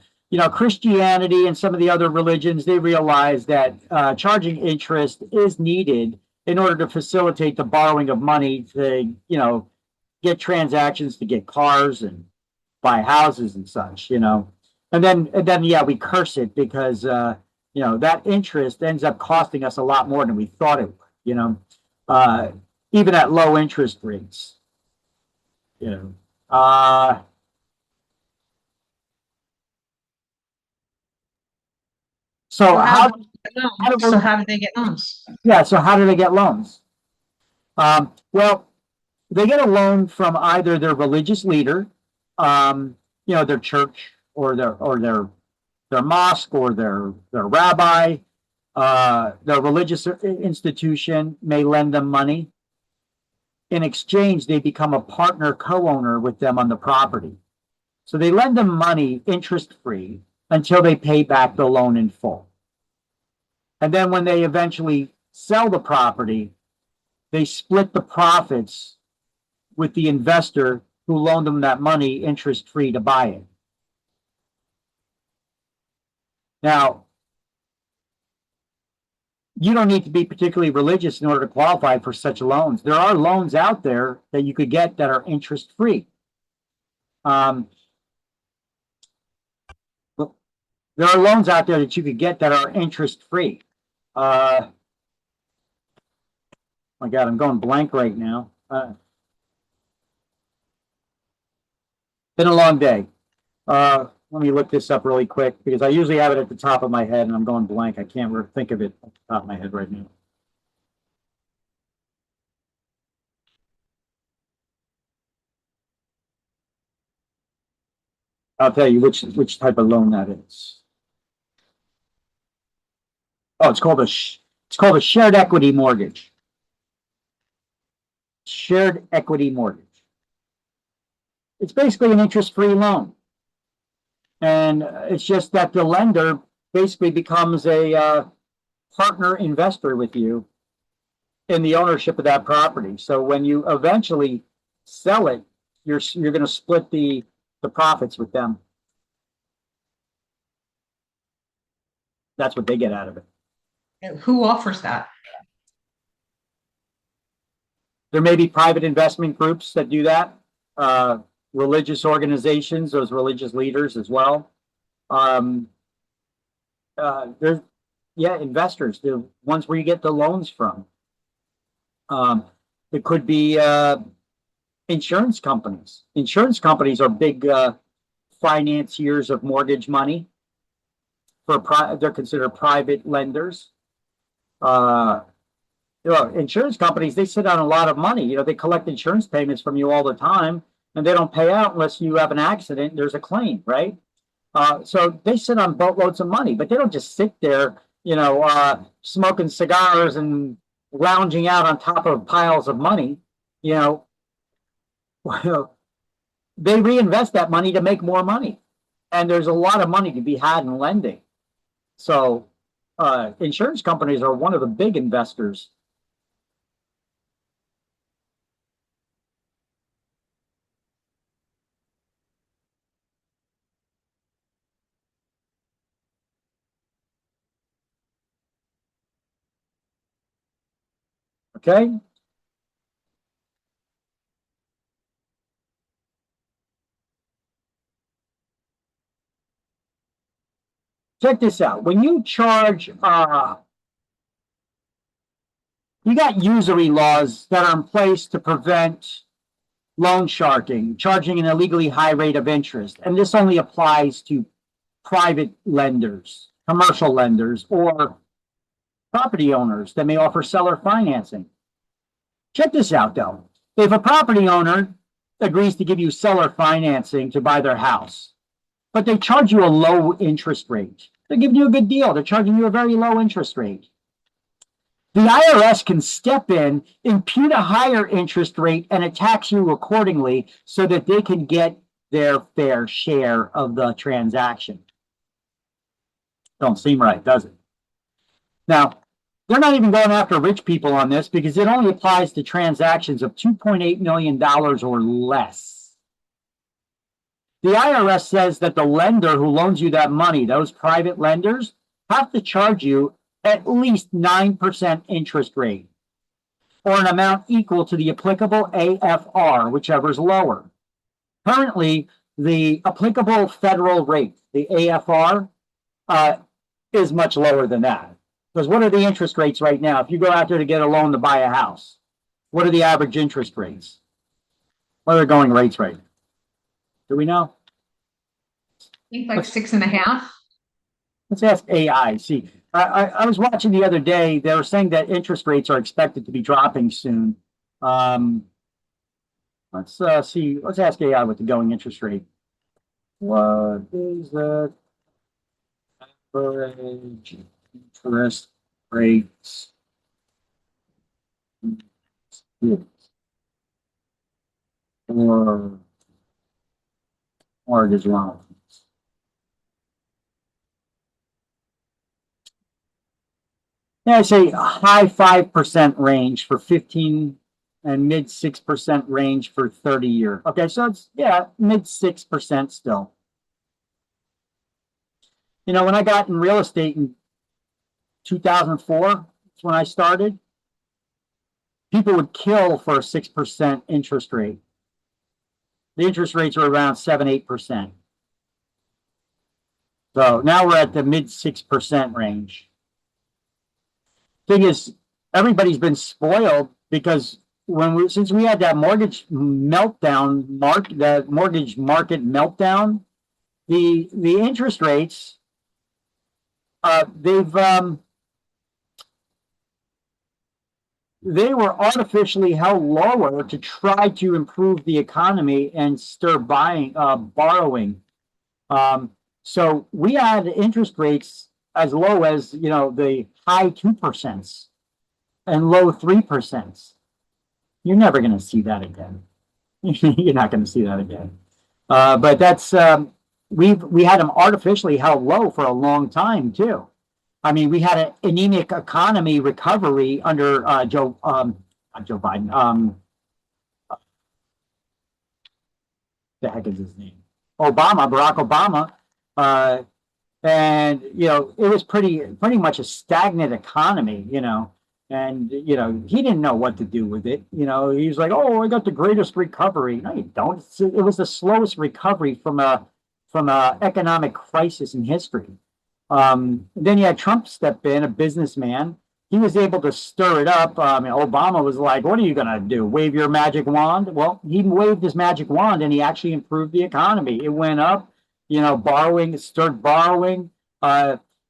Christianity and some of the other religions, they realize that charging interest is needed in order to facilitate the borrowing of money to, get transactions, to get cars and buy houses and such, And then, we curse it because, that interest ends up costing us a lot more than we thought it would, even at low interest rates, So how do they get loans? Yeah, so how do they get loans? Well, they get a loan from either their religious leader, their church or their mosque or their rabbi. Their religious institution may lend them money. In exchange, they become a partner co-owner with them on the property. So they lend them money interest-free until they pay back the loan in full. And then when they eventually sell the property, they split the profits with the investor who loaned them that money interest-free to buy it. Now, you don't need to be particularly religious in order to qualify for such loans. There are loans out there that you could get that are interest-free. There are loans out there that you could get that are interest-free. My God, I'm going blank right now. Been a long day. Let me look this up really quick because I usually have it at the top of my head and I'm going blank. I can't think of it at the top of my head right now. I'll tell you which type of loan that is. Oh, it's called a shared equity mortgage. Shared equity mortgage. It's basically an interest-free loan. And it's just that the lender basically becomes a partner investor with you in the ownership of that property. So when you eventually sell it, you're going to split the profits with them. That's what they get out of it. Who offers that? There may be private investment groups that do that. Religious organizations, those religious leaders as well. There's, investors, the ones where you get the loans from. It could be insurance companies. Insurance companies are big financiers of mortgage money. They're considered private lenders. Insurance companies, they sit on a lot of money. They collect insurance payments from you all the time, and they don't pay out unless you have an accident, there's a claim, right? So they sit on boatloads of money, but they don't just sit there, smoking cigars and lounging out on top of piles of money, you know, they reinvest that money to make more money. And there's a lot of money to be had in lending. So insurance companies are one of the big investors. Okay. Check this out. When you charge, you got usury laws that are in place to prevent loan sharking, charging an illegally high rate of interest. And this only applies to private lenders, commercial lenders, or property owners that may offer seller financing. Check this out, though. If a property owner agrees to give you seller financing to buy their house, but they charge you a low interest rate, they're giving you a good deal. They're charging you a very low interest rate. The IRS can step in, impute a higher interest rate, and tax you accordingly so that they can get their fair share of the transaction. Don't seem right, does it? Now, they're not even going after rich people on this because it only applies to transactions of $2.8 million or less. The IRS says that the lender who loans you that money, those private lenders, have to charge you at least 9% interest rate, or an amount equal to the applicable AFR, whichever is lower. Currently, the applicable federal rate, the AFR, is much lower than that. Because what are the interest rates right now? If you go out there to get a loan to buy a house, what are the average interest rates? What are the going rates right now? Do we know? I think like 6.5. Let's ask AI. See, I was watching the other day. They were saying that interest rates are expected to be dropping soon. Let's see. Let's ask AI what the going interest rate. What is the average interest rates for mortgage loans? Yeah, I say a high 5% range for 15 and mid 6% range for 30-year. Okay, so it's, yeah, mid 6% still. You know, when I got in real estate in 2004, that's when I started, people would kill for a 6% interest rate. The interest rates were around 7-8%. So now we're at the mid 6% range. Thing is, everybody's been spoiled because since we had that mortgage meltdown, that mortgage market meltdown, the interest rates, they were artificially held lower to try to improve the economy and stir borrowing. So we had interest rates as low as, you know, the high 2% and low 3%. You're never going to see that again. You're not going to see that again. But that's we had them artificially held low for a long time too. I mean, we had an anemic economy recovery under not Joe Biden. The heck is his name? Barack Obama. And, you know, it was pretty much a stagnant economy, you know, and, you know, he didn't know what to do with it. You know, he was like, oh, I got the greatest recovery. No, you don't. It was the slowest recovery from a economic crisis in history. Then you had Trump step in, a businessman. He was able to stir it up. Obama was like, what are you going to do? Wave your magic wand? Well, he waved his magic wand and he actually improved the economy. It went up. You know, started borrowing.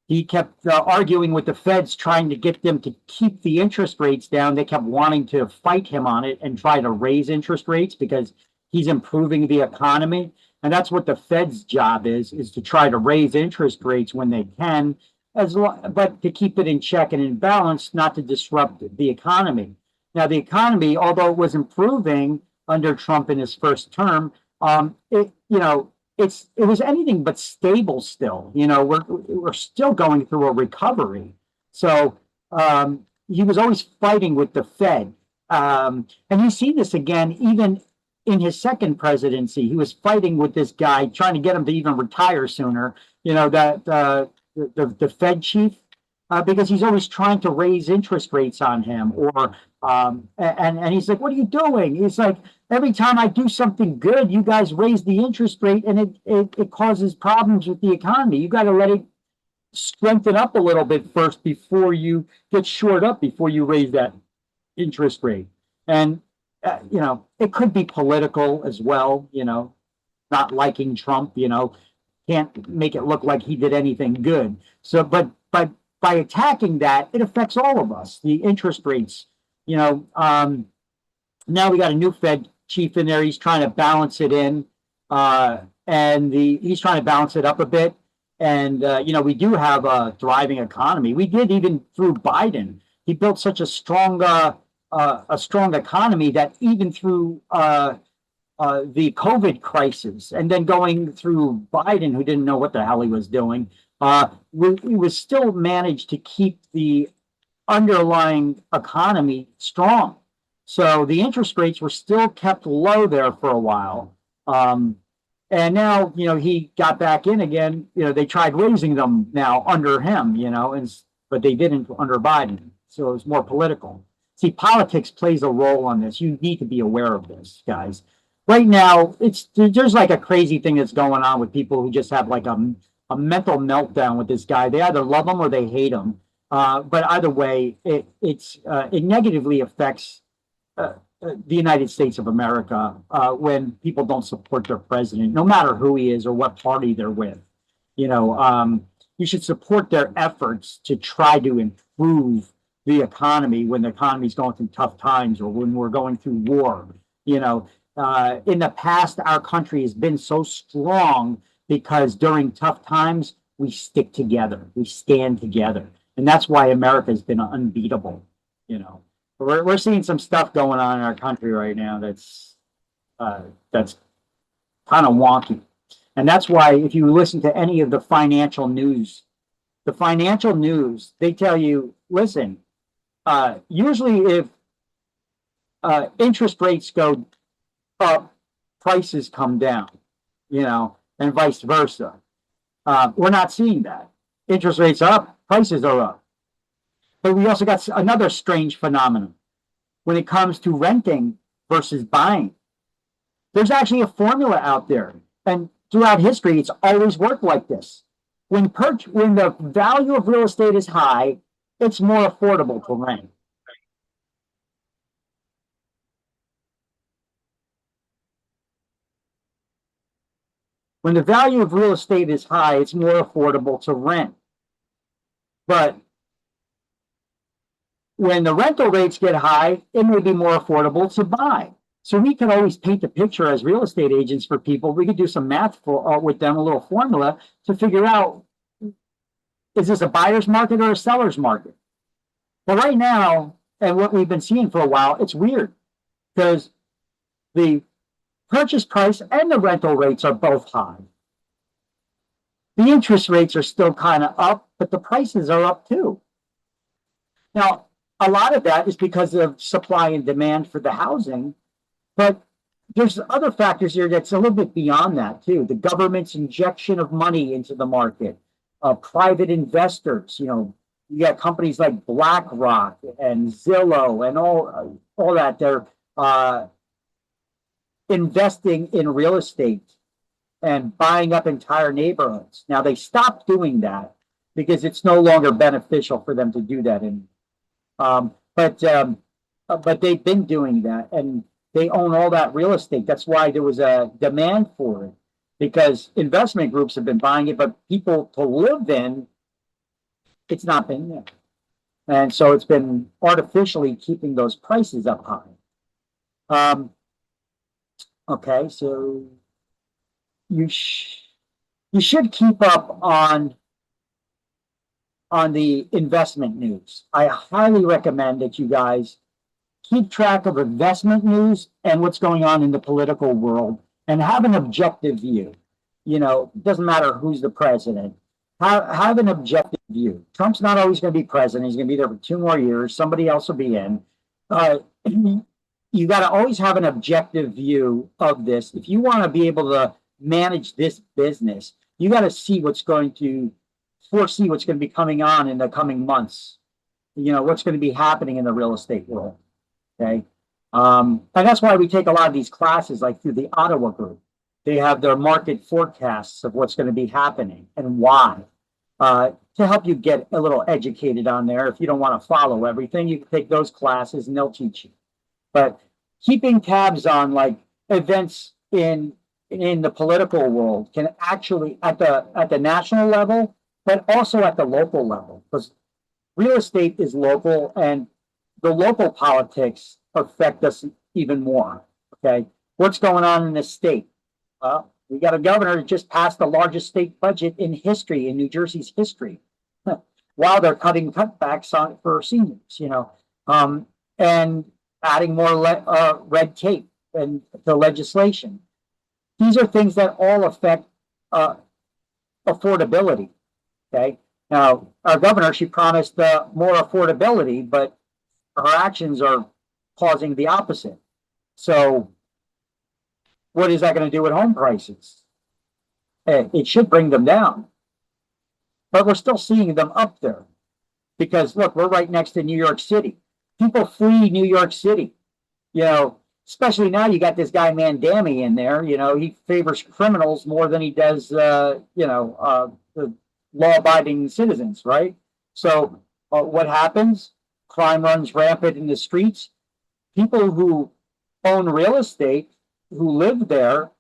He kept arguing with the feds, trying to get them to keep the interest rates down. They kept wanting to fight him on it and try to raise interest rates because he's improving the economy. And that's what the Fed's job is to try to raise interest rates when they can. but to keep it in check and in balance, not to disrupt the economy. Now, the economy, although it was improving under Trump in his first term, it was anything but stable still. We're still going through a recovery. So he was always fighting with the Fed. And you see this again, even in his second presidency, he was fighting with this guy, trying to get him to even retire sooner. The Fed chief, because he's always trying to raise interest rates on him, and he's like, "What are you doing?" He's like, "Every time I do something good, you guys raise the interest rate, and it causes problems with the economy. You got to let it strengthen up a little bit first before you get shored up, before you raise that interest rate." And it could be political as well. Not liking Trump, can't make it look like he did anything good. So, but by attacking that, it affects all of us. The interest rates, now we got a new Fed chief in there. He's trying to balance it in, and he's trying to balance it up a bit. And we do have a thriving economy. We did even through Biden. He built such a strong economy that even through the COVID crisis, and then going through Biden, who didn't know what the hell he was doing, we was still managed to keep the underlying economy strong. So the interest rates were still kept low there for a while. And now, he got back in again. They tried raising them now under him, but they didn't under Biden. So it was more political. See, politics plays a role on this. You need to be aware of this, guys. Right now, there's like a crazy thing that's going on with people who just have like a mental meltdown with this guy. They either love him or they hate him. But either way, it negatively affects the United States of America when people don't support their president, no matter who he is or what party they're with. You should support their efforts to try to improve the economy when the economy is going through tough times, or when we're going through war. In the past, our country has been so strong because during tough times, we stick together, we stand together. And that's why America has been unbeatable. We're seeing some stuff going on in our country right now that's kind of wonky. And that's why if you listen to any of the financial news, they tell you, listen, usually if interest rates go up, prices come down, and vice versa. We're not seeing that. Interest rates are up, prices are up. But we also got another strange phenomenon when it comes to renting versus buying. There's actually a formula out there, and throughout history, it's always worked like this. When the value of real estate is high, it's more affordable to rent. When the value of real estate is high, it's more affordable to rent. But when the rental rates get high, it may be more affordable to buy. So we can always paint the picture as real estate agents for people. We could do some math with them, a little formula to figure out, is this a buyer's market or a seller's market? But right now, and what we've been seeing for a while, it's weird because the purchase price and the rental rates are both high. The interest rates are still kind of up, but the prices are up too. Now, a lot of that is because of supply and demand for the housing, but there's other factors here that's a little bit beyond that too. The government's injection of money into the market, private investors, you got companies like BlackRock and Zillow and all that. They're investing in real estate and buying up entire neighborhoods. Now they stopped doing that because it's no longer beneficial for them to do that anymore. But they've been doing that, and they own all that real estate. That's why there was a demand for it, because investment groups have been buying it, but people to live in, it's not been there. And so it's been artificially keeping those prices up high. Okay, so you should keep up on on the investment news. I highly recommend that you guys keep track of investment news and what's going on in the political world and have an objective view. You know, it doesn't matter who's the president. Have an objective view. Trump's not always going to be president. He's going to be there for 2 more years. Somebody else will be in. You got to always have an objective view of this. If you want to be able to manage this business, you got to see what's going to foresee what's going to be coming on in the coming months. You know, what's going to be happening in the real estate world. Okay. And that's why we take a lot of these classes, like through the Ottawa group. They have their market forecasts of what's going to be happening and why, to help you get a little educated on there. If you don't want to follow everything, you can take those classes and they'll teach you. But keeping tabs on like events in the political world can actually at the national level, but also at the local level, because real estate is local and the local politics affect us even more. Okay. What's going on in the state? Well, we got a governor that just passed the largest state budget in history, in New Jersey's history, while they're cutting cutbacks on for seniors, you know, and adding more red tape and the legislation. These are things that all affect affordability. Okay. Now, our governor, she promised more affordability, but her actions are causing the opposite. So what is that going to do with home prices? It should bring them down. But we're still seeing them up there. Because look, we're right next to New York City. People flee New York City. You know, especially now you got this guy Mandami in there. You know, he favors criminals more than he does, the law-abiding citizens, right? So what happens? Crime runs rampant in the streets. People who own real estate, who live there,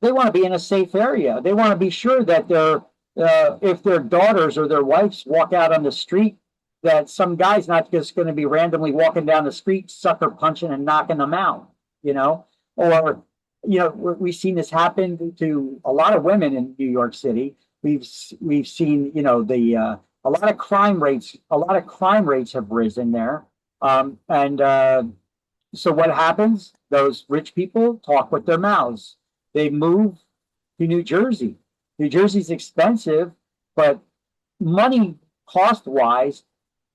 they want to be in a safe area. They want to be sure that if their daughters or their wives walk out on the street, that some guy's not just going to be randomly walking down the street, sucker punching and knocking them out, you know? Or, you know, we've seen this happen to a lot of women in New York City. We've seen, you know, a lot of crime rates have risen there. So what happens? Those rich people talk with their mouths. They move to New Jersey. New Jersey's expensive, but money cost-wise,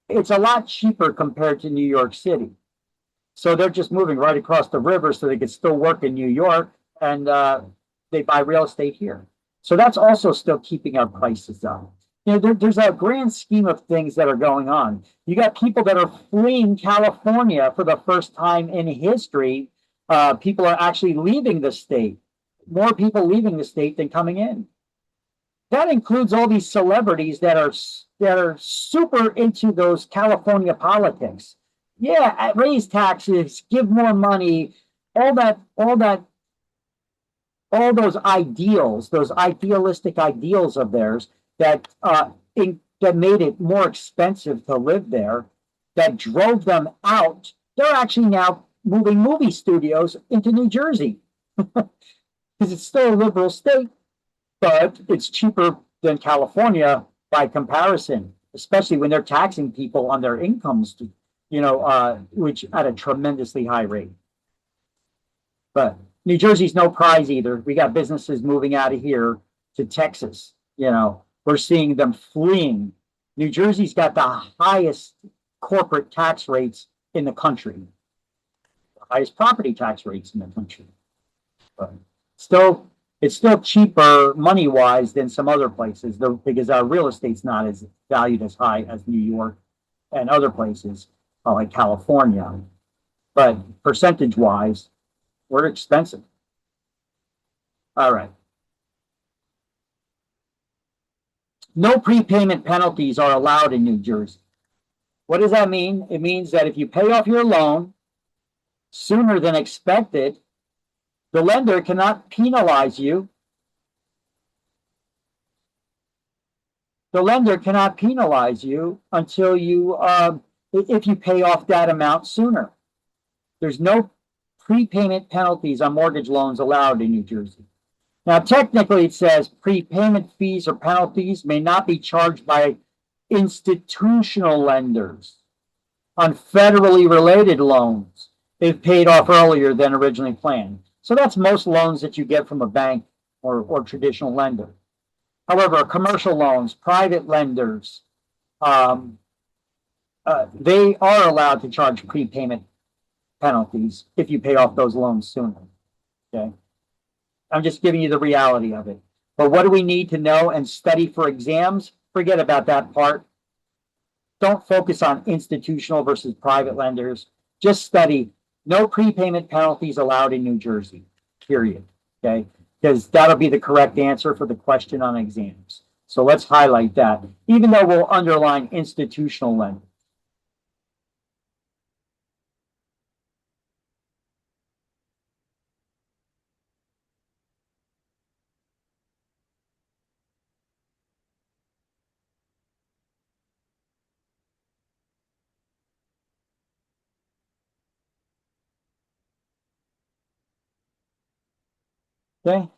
it's a lot cheaper compared to New York City. So they're just moving right across the river so they can still work in New York, and they buy real estate here. So that's also still keeping our prices up. You know, there's a grand scheme of things that are going on. You got people that are fleeing California for the first time in history. People are actually leaving the state. More people leaving the state than coming in. That includes all these celebrities that are super into those California politics. Yeah, raise taxes, give more money, all those ideals, those idealistic ideals of theirs that made it more expensive to live there, that drove them out. They're actually now moving movie studios into New Jersey because it's still a liberal state, but it's cheaper than California by comparison, especially when they're taxing people on their incomes, which at a tremendously high rate. But New Jersey's no prize either. We got businesses moving out of here to Texas. You know, we're seeing them fleeing. New Jersey's got the highest corporate tax rates in the country, the highest property tax rates in the country. But it's still cheaper money-wise than some other places, though, because our real estate's not as valued as high as New York and other places like California. But percentage-wise, we're expensive. All right. No prepayment penalties are allowed in New Jersey. What does that mean? It means that if you pay off your loan sooner than expected, the lender cannot penalize you. The lender cannot penalize you until you, if you pay off that amount sooner. There's no prepayment penalties on mortgage loans allowed in New Jersey. Now, technically, it says prepayment fees or penalties may not be charged by institutional lenders on federally related loans, they've paid off earlier than originally planned. So that's most loans that you get from a bank or traditional lender. However, commercial loans, private lenders, they are allowed to charge prepayment penalties if you pay off those loans sooner. Okay. I'm just giving you the reality of it. But what do we need to know and study for exams? Forget about that part. Don't focus on institutional versus private lenders. Just study no prepayment penalties allowed in New Jersey, period. Okay. Because that'll be the correct answer for the question on exams. So let's highlight that, even though we'll underline institutional lenders. Okay.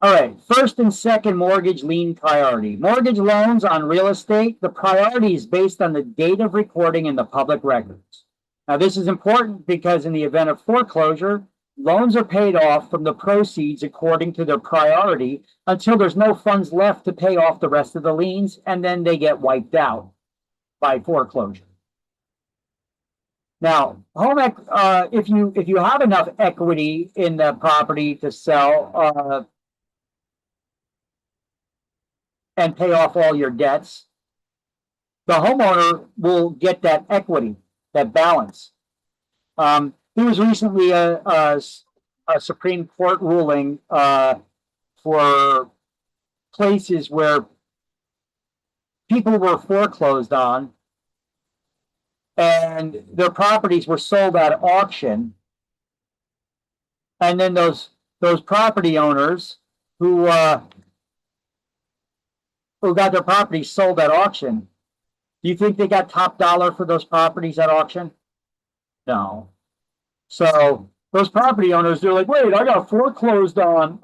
All right, first and second mortgage lien priority. Mortgage loans on real estate, the priority is based on the date of recording in the public records. Now, this is important because in the event of foreclosure, loans are paid off from the proceeds according to their priority until there's no funds left to pay off the rest of the liens, and then they get wiped out by foreclosure. Now, if you have enough equity in the property to sell, and pay off all your debts, the homeowner will get that equity, that balance. There was recently a Supreme Court ruling for places where people were foreclosed on and their properties were sold at auction. And then those property owners who got their properties sold at auction, do you think they got top dollar for those properties at auction? No. So those property owners, they're like, wait, I got foreclosed on.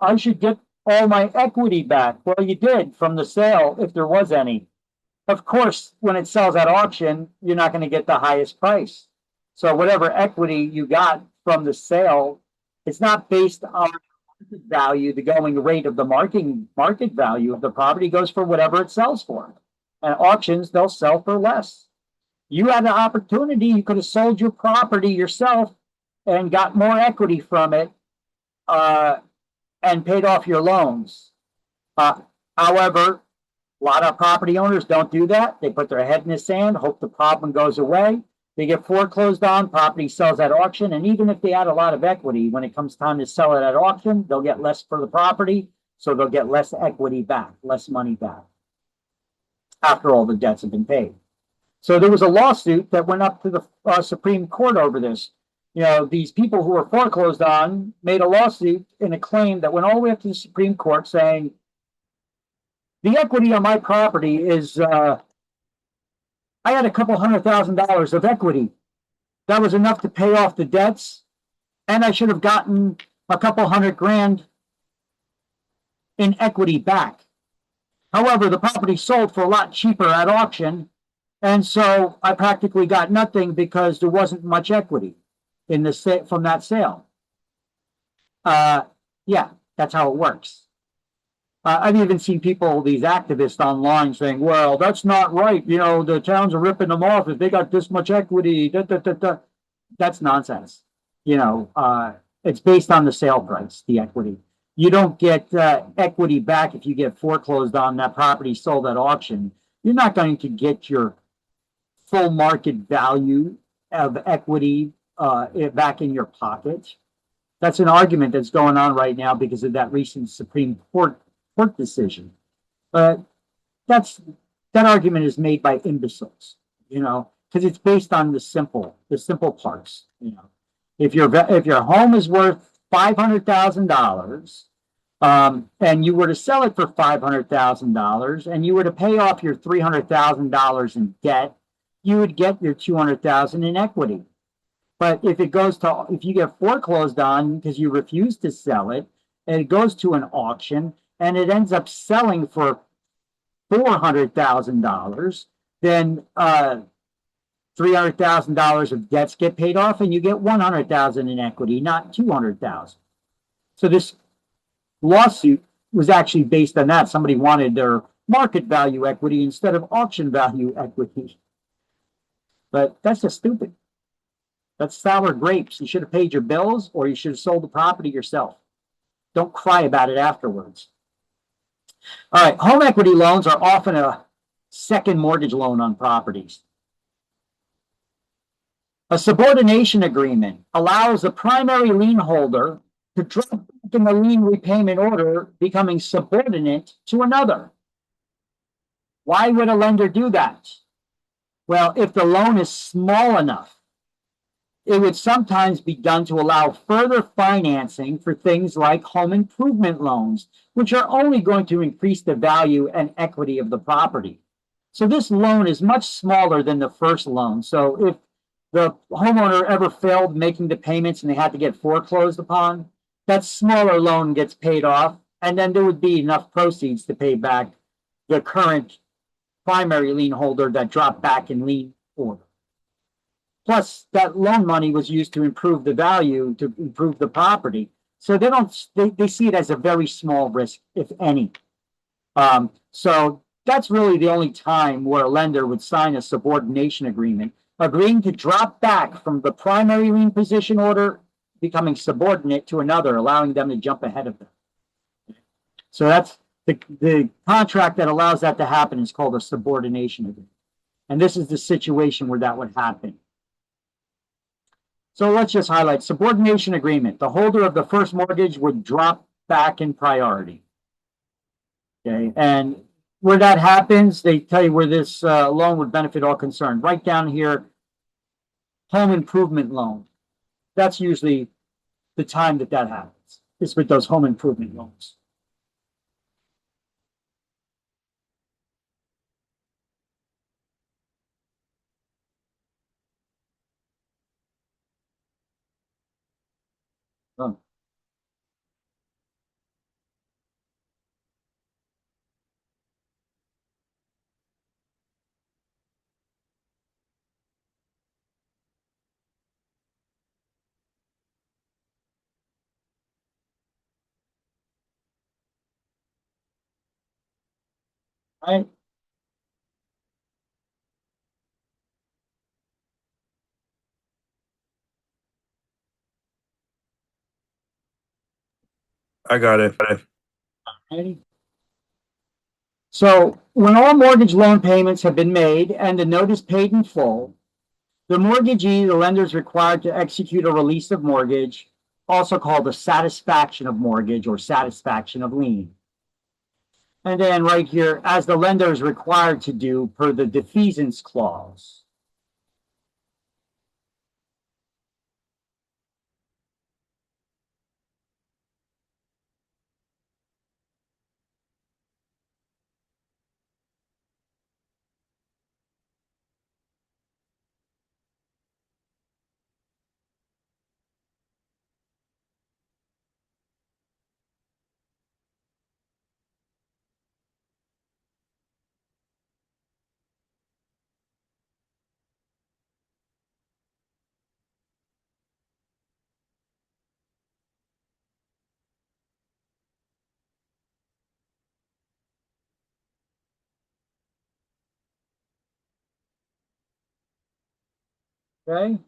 I should get all my equity back. Well, you did from the sale, if there was any. Of course, when it sells at auction, you're not going to get the highest price. So whatever equity you got from the sale, it's not based on value, the going rate of the market value of the property goes for whatever it sells for. And auctions, they'll sell for less. You had an opportunity, you could have sold your property yourself and got more equity from it and paid off your loans. However, a lot of property owners don't do that. They put their head in the sand, hope the problem goes away. They get foreclosed on, property sells at auction, and even if they had a lot of equity, when it comes time to sell it at auction, they'll get less for the property, so they'll get less equity back, less money back, after all the debts have been paid. So there was a lawsuit that went up to the Supreme Court over this. You know, these people who were foreclosed on made a lawsuit in a claim that went all the way up to the Supreme Court saying, the equity on my property is I had a couple $100,000 of equity. That was enough to pay off the debts, and I should have gotten a couple $100,000 in equity back. However, the property sold for a lot cheaper at auction, and so I practically got nothing because there wasn't much equity in the from that sale. Yeah, that's how it works. I've even seen people, these activists online saying, well, that's not right. You know, the towns are ripping them off if they got this much equity. That's nonsense. You know, it's based on the sale price, the equity. You don't get equity back if you get foreclosed on, that property sold at auction. You're not going to get your full market value of equity back in your pocket. That's an argument that's going on right now because of that recent Supreme Court decision. But that argument is made by imbeciles, you know, because it's based on the simple parts. You know, if your home is worth $500,000 and you were to sell it for $500,000 and you were to pay off your $300,000 in debt, you would get your $200,000 in equity. But if you get foreclosed on because you refuse to sell it, and it goes to an auction and it ends up selling for $400,000, then $300,000 of debts get paid off, and you get $100,000 in equity, not $200,000. So this lawsuit was actually based on that. Somebody wanted their market value equity instead of auction value equity. But that's just stupid. That's sour grapes. You should have paid your bills, or you should have sold the property yourself. Don't cry about it afterwards. All right, home equity loans are often a second mortgage loan on properties. A subordination agreement allows the primary lien holder to drop back in the lien repayment order, becoming subordinate to another. Why would a lender do that? Well, if the loan is small enough, it would sometimes be done to allow further financing for things like home improvement loans, which are only going to increase the value and equity of the property. So this loan is much smaller than the first loan. So if the homeowner ever failed making the payments and they had to get foreclosed upon, that smaller loan gets paid off, and then there would be enough proceeds to pay back the current primary lien holder that dropped back in lien order. Plus, that loan money was used to improve the value, to improve the property. So they see it as a very small risk, if any. So that's really the only time where a lender would sign a subordination agreement, agreeing to drop back from the primary lien position order, becoming subordinate to another, allowing them to jump ahead of them. So that's the contract that allows that to happen is called a subordination agreement. And this is the situation where that would happen. So let's just highlight subordination agreement. The holder of the first mortgage would drop back in priority. Okay, and where that happens, they tell you where this loan would benefit all concerned. Right down here, home improvement loan. That's usually the time that happens. It's with those home improvement loans. Oh. Right. I got it. Ready? So when all mortgage loan payments have been made and the note is paid in full, the mortgagee, the lender, is required to execute a release of mortgage, also called a satisfaction of mortgage or satisfaction of lien. And then right here, as the lender is required to do per the defeasance clause. Okay.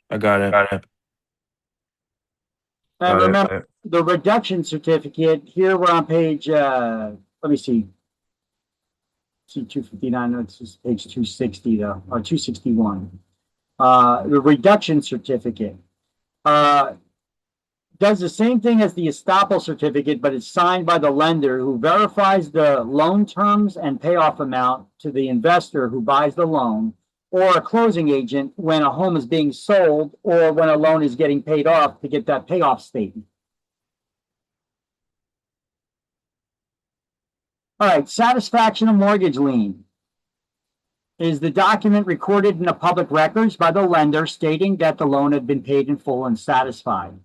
I got it. And Got remember, it. the reduction certificate, here we're on page, let me see. See 259, no, it's just page 260 though, or 261. The reduction certificate does the same thing as the estoppel certificate, but it's signed by the lender who verifies the loan terms and payoff amount to the investor who buys the loan, or a closing agent when a home is being sold or when a loan is getting paid off to get that payoff statement. All right, satisfaction of mortgage lien is the document recorded in the public records by the lender stating that the loan had been paid in full and satisfied. It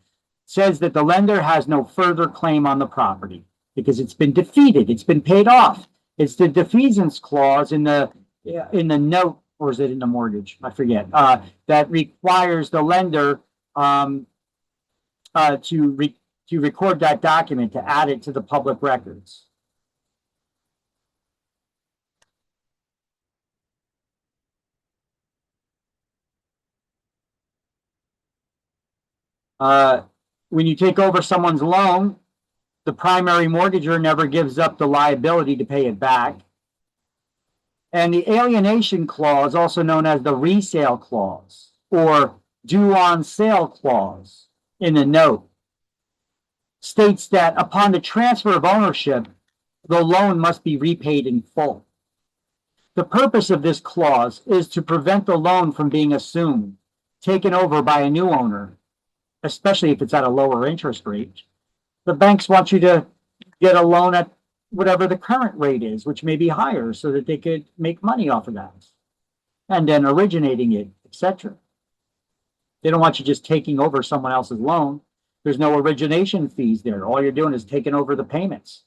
says that the lender has no further claim on the property because it's been defeated, it's been paid off. It's the defeasance clause in the note, or is it in the mortgage? I forget. That requires the lender to record that document, to add it to the public records. When you take over someone's loan, the primary mortgager never gives up the liability to pay it back. And the alienation clause, also known as the resale clause or due on sale clause in the note, states that upon the transfer of ownership, the loan must be repaid in full. The purpose of this clause is to prevent the loan from being assumed, taken over by a new owner, especially if it's at a lower interest rate. The banks want you to get a loan at whatever the current rate is, which may be higher, so that they could make money off of that. And then originating it, etc. They don't want you just taking over someone else's loan. There's no origination fees there. All you're doing is taking over the payments.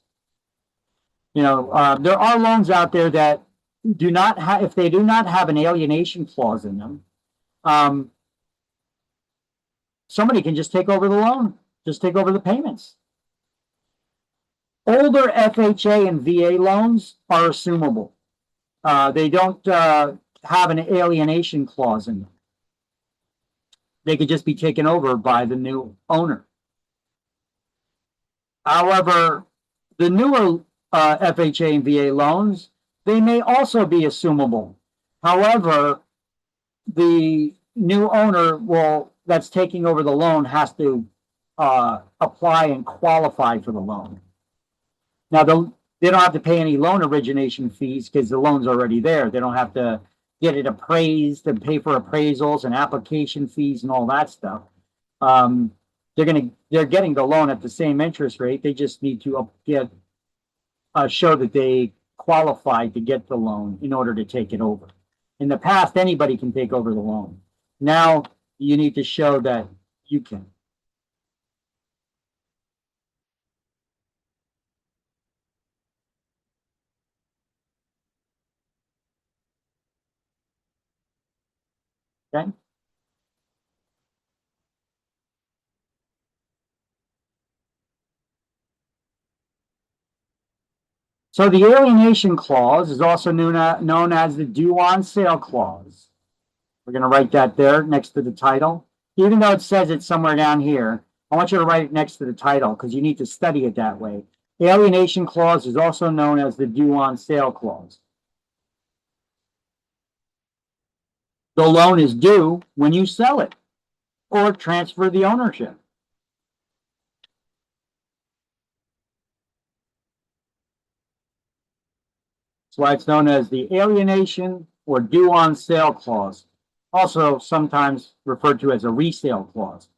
There are loans out there that do not have, if they do not have an alienation clause in them, somebody can just take over the loan, just take over the payments. Older FHA and VA loans are assumable. They don't have an alienation clause in them. They could just be taken over by the new owner. However, the newer FHA and VA loans, they may also be assumable. However, the new owner that's taking over the loan has to apply and qualify for the loan. Now, they don't have to pay any loan origination fees because the loan's already there. They don't have to get it appraised and pay for appraisals and application fees and all that stuff. They're getting the loan at the same interest rate. They just need to show that they qualified to get the loan in order to take it over. In the past, anybody can take over the loan. Now you need to show that you can. Okay. So the alienation clause is also known as the due on sale clause. We're going to write that there next to the title. Even though it says it's somewhere down here, I want you to write it next to the title because you need to study it that way. The alienation clause is also known as the due on sale clause. The loan is due when you sell it or transfer the ownership. That's why it's known as the alienation or due on sale clause, also sometimes referred to as a resale clause.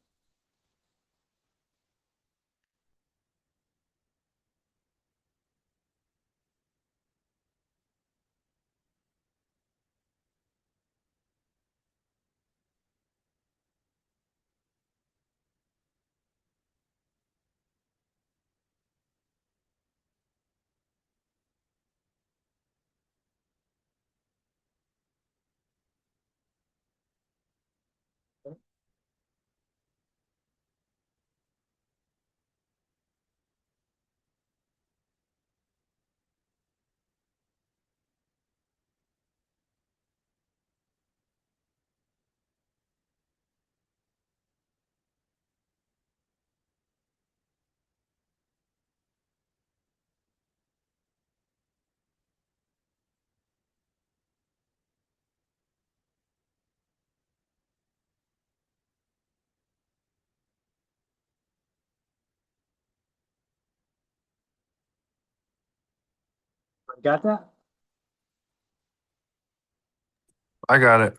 Got that? I got it.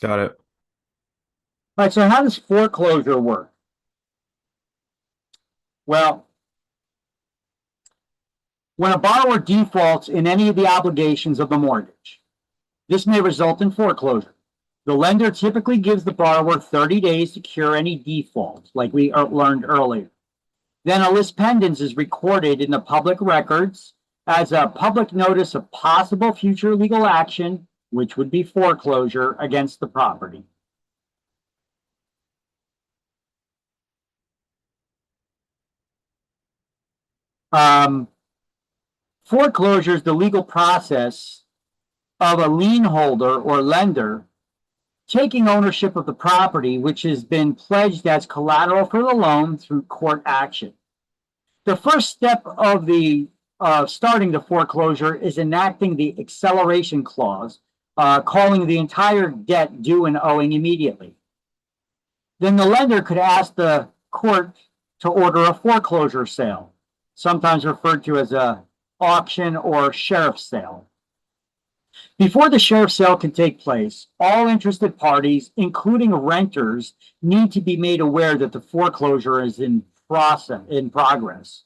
Got it. All right, so how does foreclosure work? Well, when a borrower defaults in any of the obligations of the mortgage, this may result in foreclosure. The lender typically gives the borrower 30 days to cure any default, like we learned earlier. Then a lis pendens is recorded in the public records as a public notice of possible future legal action, which would be foreclosure against the property. Foreclosure is the legal process of a lien holder or lender taking ownership of the property which has been pledged as collateral for the loan through court action. The first step of the starting the foreclosure is enacting the acceleration clause, calling the entire debt due and owing immediately. Then the lender could ask the court to order a foreclosure sale, sometimes referred to as a auction or sheriff's sale. Before the sheriff's sale can take place, all interested parties, including renters, need to be made aware that the foreclosure is in progress.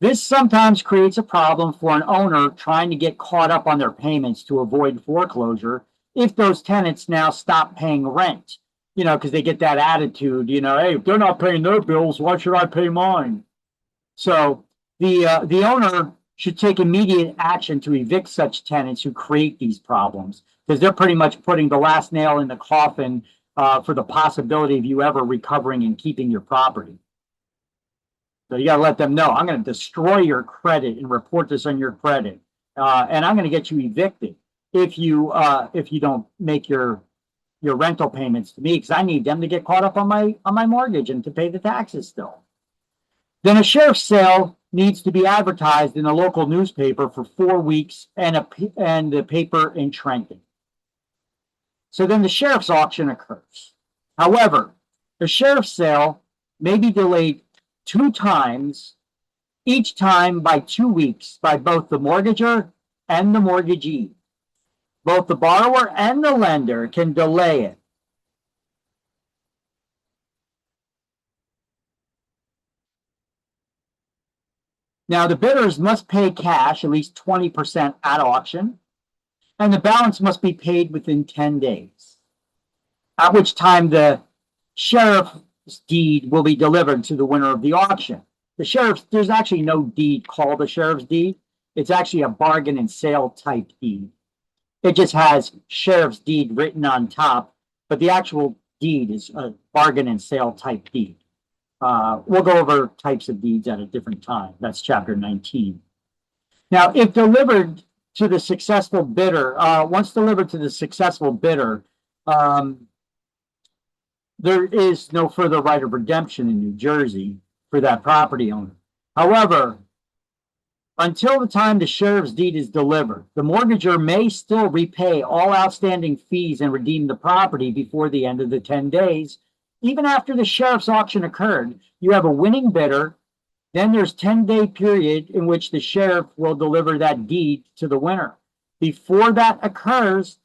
This sometimes creates a problem for an owner trying to get caught up on their payments to avoid foreclosure if those tenants now stop paying rent, because they get that attitude, hey, if they're not paying their bills, why should I pay mine? So the owner should take immediate action to evict such tenants who create these problems, because they're pretty much putting the last nail in the coffin for the possibility of you ever recovering and keeping your property. So you got to let them know, I'm going to destroy your credit and report this on your credit, and I'm going to get you evicted if you don't make your rental payments to me, because I need them to get caught up on my mortgage and to pay the taxes still. Then a sheriff's sale needs to be advertised in a local newspaper for 4 weeks and the paper in Trenton. So then the sheriff's auction occurs. However, the sheriff's sale may be delayed 2 times, each time by 2 weeks, by both the mortgager and the mortgagee. Both the borrower and the lender can delay it. Now, the bidders must pay cash, at least 20% at auction, and the balance must be paid within 10 days, at which time the sheriff's deed will be delivered to the winner of the auction. There's actually no deed called a sheriff's deed. It's actually a bargain and sale type deed. It just has sheriff's deed written on top, but the actual deed is a bargain and sale type deed. We'll go over types of deeds at a different time. That's chapter 19. Now, if delivered to the successful bidder, once delivered to the successful bidder, there is no further right of redemption in New Jersey for that property owner. However, until the time the sheriff's deed is delivered, the mortgager may still repay all outstanding fees and redeem the property before the end of the 10 days. Even after the sheriff's auction occurred, you have a winning bidder. Then there's 10-day period in which the sheriff will deliver that deed to the winner. Before that occurs,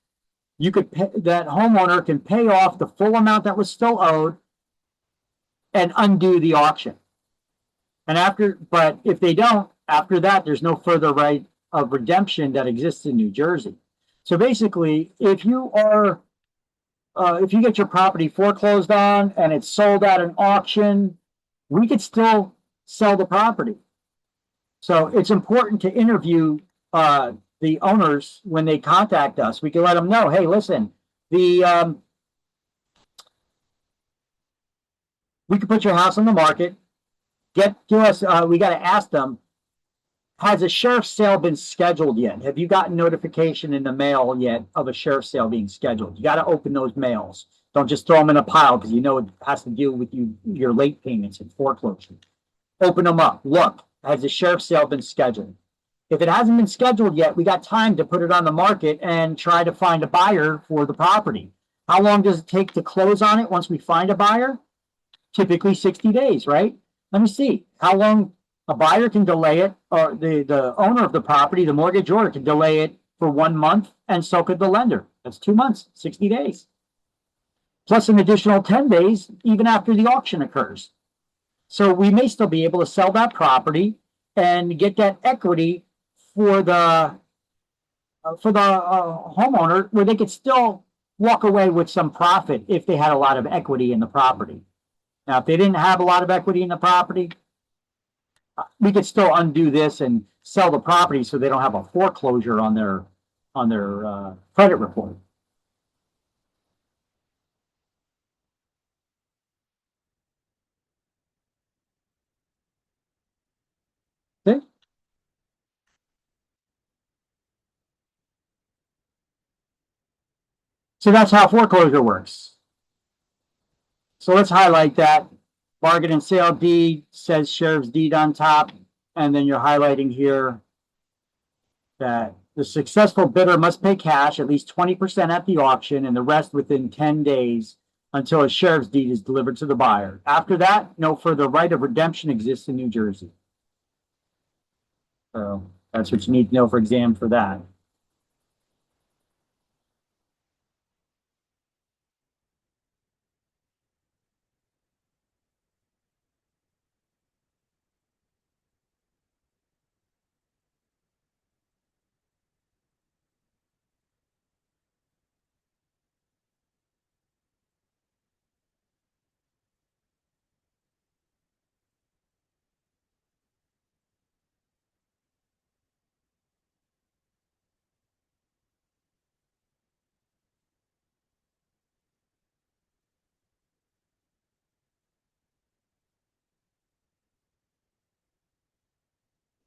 that homeowner can pay off the full amount that was still owed and undo the auction. But if they don't, after that, there's no further right of redemption that exists in New Jersey. So basically, if you get your property foreclosed on and it's sold at an auction, we could still sell the property. So it's important to interview the owners when they contact us. We can let them know, hey, listen, we could put your house on the market. Get to us. We got to ask them, has a sheriff's sale been scheduled yet? Have you gotten notification in the mail yet of a sheriff's sale being scheduled? You got to open those mails. Don't just throw them in a pile because it has to deal with your late payments and foreclosure. Open them up. Look, has the sheriff's sale been scheduled? If it hasn't been scheduled yet, we got time to put it on the market and try to find a buyer for the property. How long does it take to close on it once we find a buyer? Typically 60 days, right? Let me see. How long A buyer can delay it, or the owner of the property, the mortgagor, can delay it for 1 month, and so could the lender. That's 2 months, 60 days. Plus an additional 10 days even after the auction occurs. So we may still be able to sell that property and get that equity for the homeowner, where they could still walk away with some profit if they had a lot of equity in the property. Now, if they didn't have a lot of equity in the property, we could still undo this and sell the property so they don't have a foreclosure on their credit report. Okay. So that's how foreclosure works. So let's highlight that. Bargain and sale deed says sheriff's deed on top, and then you're highlighting here that the successful bidder must pay cash at least 20% at the auction and the rest within 10 days until a sheriff's deed is delivered to the buyer. After that, no further right of redemption exists in New Jersey. So that's what you need to know for exam for that.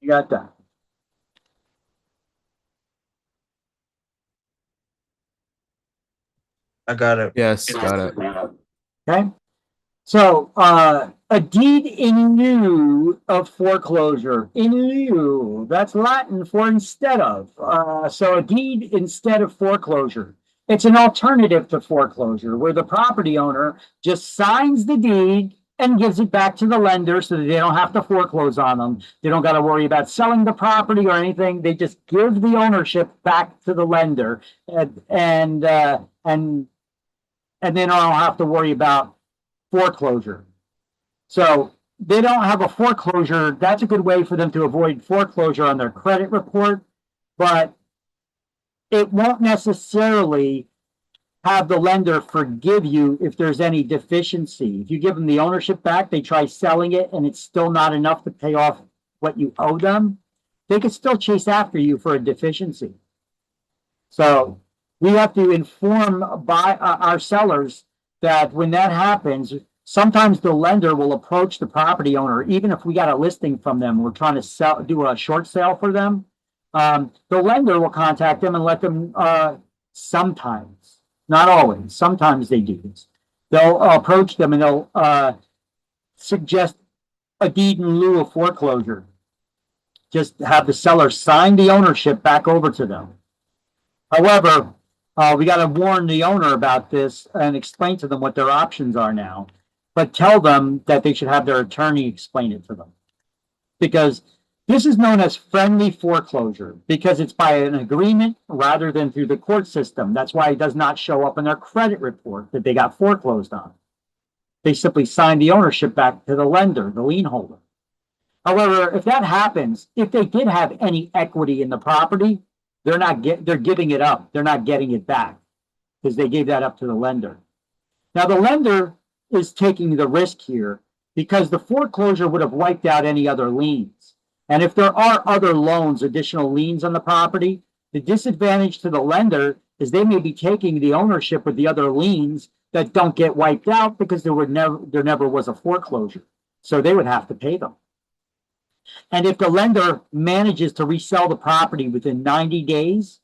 You got that. I got it. Yes, got it. Okay. So, a deed in lieu of foreclosure. In lieu, that's Latin for instead of. So a deed instead of foreclosure. It's an alternative to foreclosure where the property owner just signs the deed and gives it back to the lender so that they don't have to foreclose on them. They don't got to worry about selling the property or anything. They just give the ownership back to the lender, and then I don't have to worry about foreclosure. So they don't have a foreclosure. That's a good way for them to avoid foreclosure on their credit report, but it won't necessarily have the lender forgive you if there's any deficiency. If you give them the ownership back, they try selling it and it's still not enough to pay off what you owe them, they could still chase after you for a deficiency. So we have to inform our sellers that when that happens, sometimes the lender will approach the property owner, even if we got a listing from them, we're trying to do a short sale for them. The lender will contact them and let them, sometimes, not always, sometimes they do this. They'll approach them and they'll suggest a deed in lieu of foreclosure. Just have the seller sign the ownership back over to them. However, we got to warn the owner about this and explain to them what their options are now, but tell them that they should have their attorney explain it to them. Because this is known as friendly foreclosure because it's by an agreement rather than through the court system. That's why it does not show up in their credit report that they got foreclosed on. They simply sign the ownership back to the lender, the lien holder. However, if that happens, if they did have any equity in the property, they're giving it up. They're not getting it back because they gave that up to the lender. Now the lender is taking the risk here because the foreclosure would have wiped out any other liens. And if there are other loans, additional liens on the property, the disadvantage to the lender is they may be taking the ownership of the other liens that don't get wiped out because there never was a foreclosure. So they would have to pay them. And if the lender manages to resell the property within 90 days,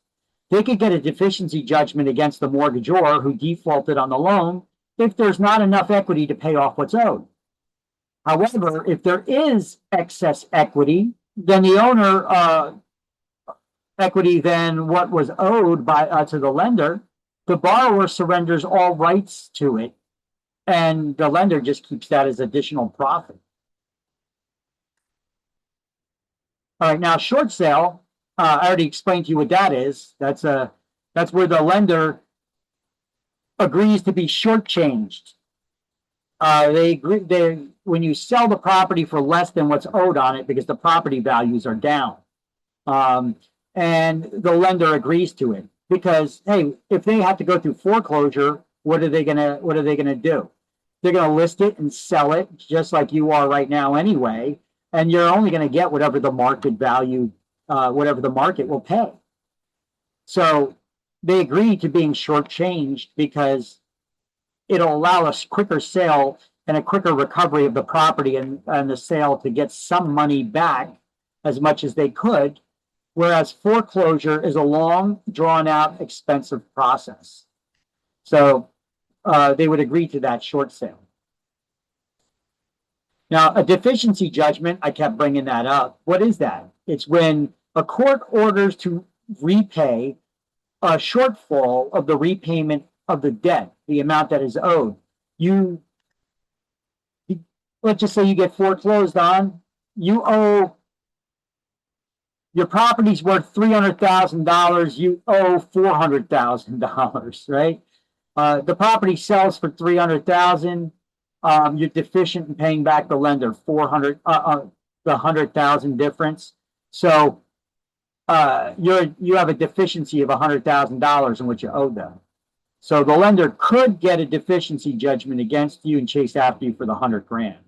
they could get a deficiency judgment against the mortgagor who defaulted on the loan if there's not enough equity to pay off what's owed. However, if there is excess equity, then the owner equity than what was owed by to the lender, the borrower surrenders all rights to it, and the lender just keeps that as additional profit. All right, now short sale, I already explained to you what that is. That's where the lender agrees to be shortchanged. When you sell the property for less than what's owed on it because the property values are down. And the lender agrees to it because, hey, if they have to go through foreclosure, what are they gonna do? They're gonna list it and sell it just like you are right now anyway, and you're only gonna get whatever the market value, whatever the market will pay. So they agree to being shortchanged because it'll allow a quicker sale and a quicker recovery of the property and the sale to get some money back as much as they could. Whereas foreclosure is a long, drawn out, expensive process. So they would agree to that short sale. Now, a deficiency judgment, I kept bringing that up. What is that? It's when a court orders to repay a shortfall of the repayment of the debt, the amount that is owed. Let's just say you get foreclosed on, you owe, your property's worth $300,000, you owe $400,000, right? The property sells for $300,000. You're deficient in paying back the lender the $100,000 difference. So you have a deficiency of $100,000 in what you owe them. So the lender could get a deficiency judgment against you and chase after you for the $100,000.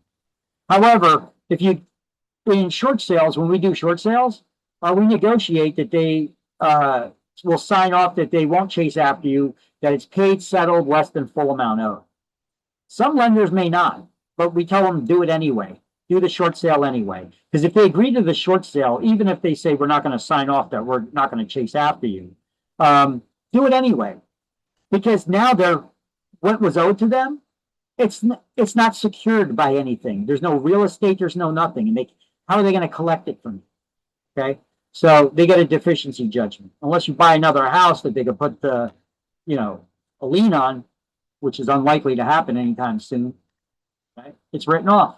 However, in short sales, when we do short sales, we negotiate that they will sign off that they won't chase after you, that it's paid, settled, less than full amount owed. Some lenders may not, but we tell them do it anyway. Do the short sale anyway. Because if they agree to the short sale, even if they say we're not going to sign off that we're not going to chase after you, do it anyway. Because now what was owed to them, it's not secured by anything. There's no real estate, there's no nothing. And how are they going to collect it from you? Okay. So they get a deficiency judgment. Unless you buy another house that they could put a lien on, which is unlikely to happen anytime soon. Right? It's written off.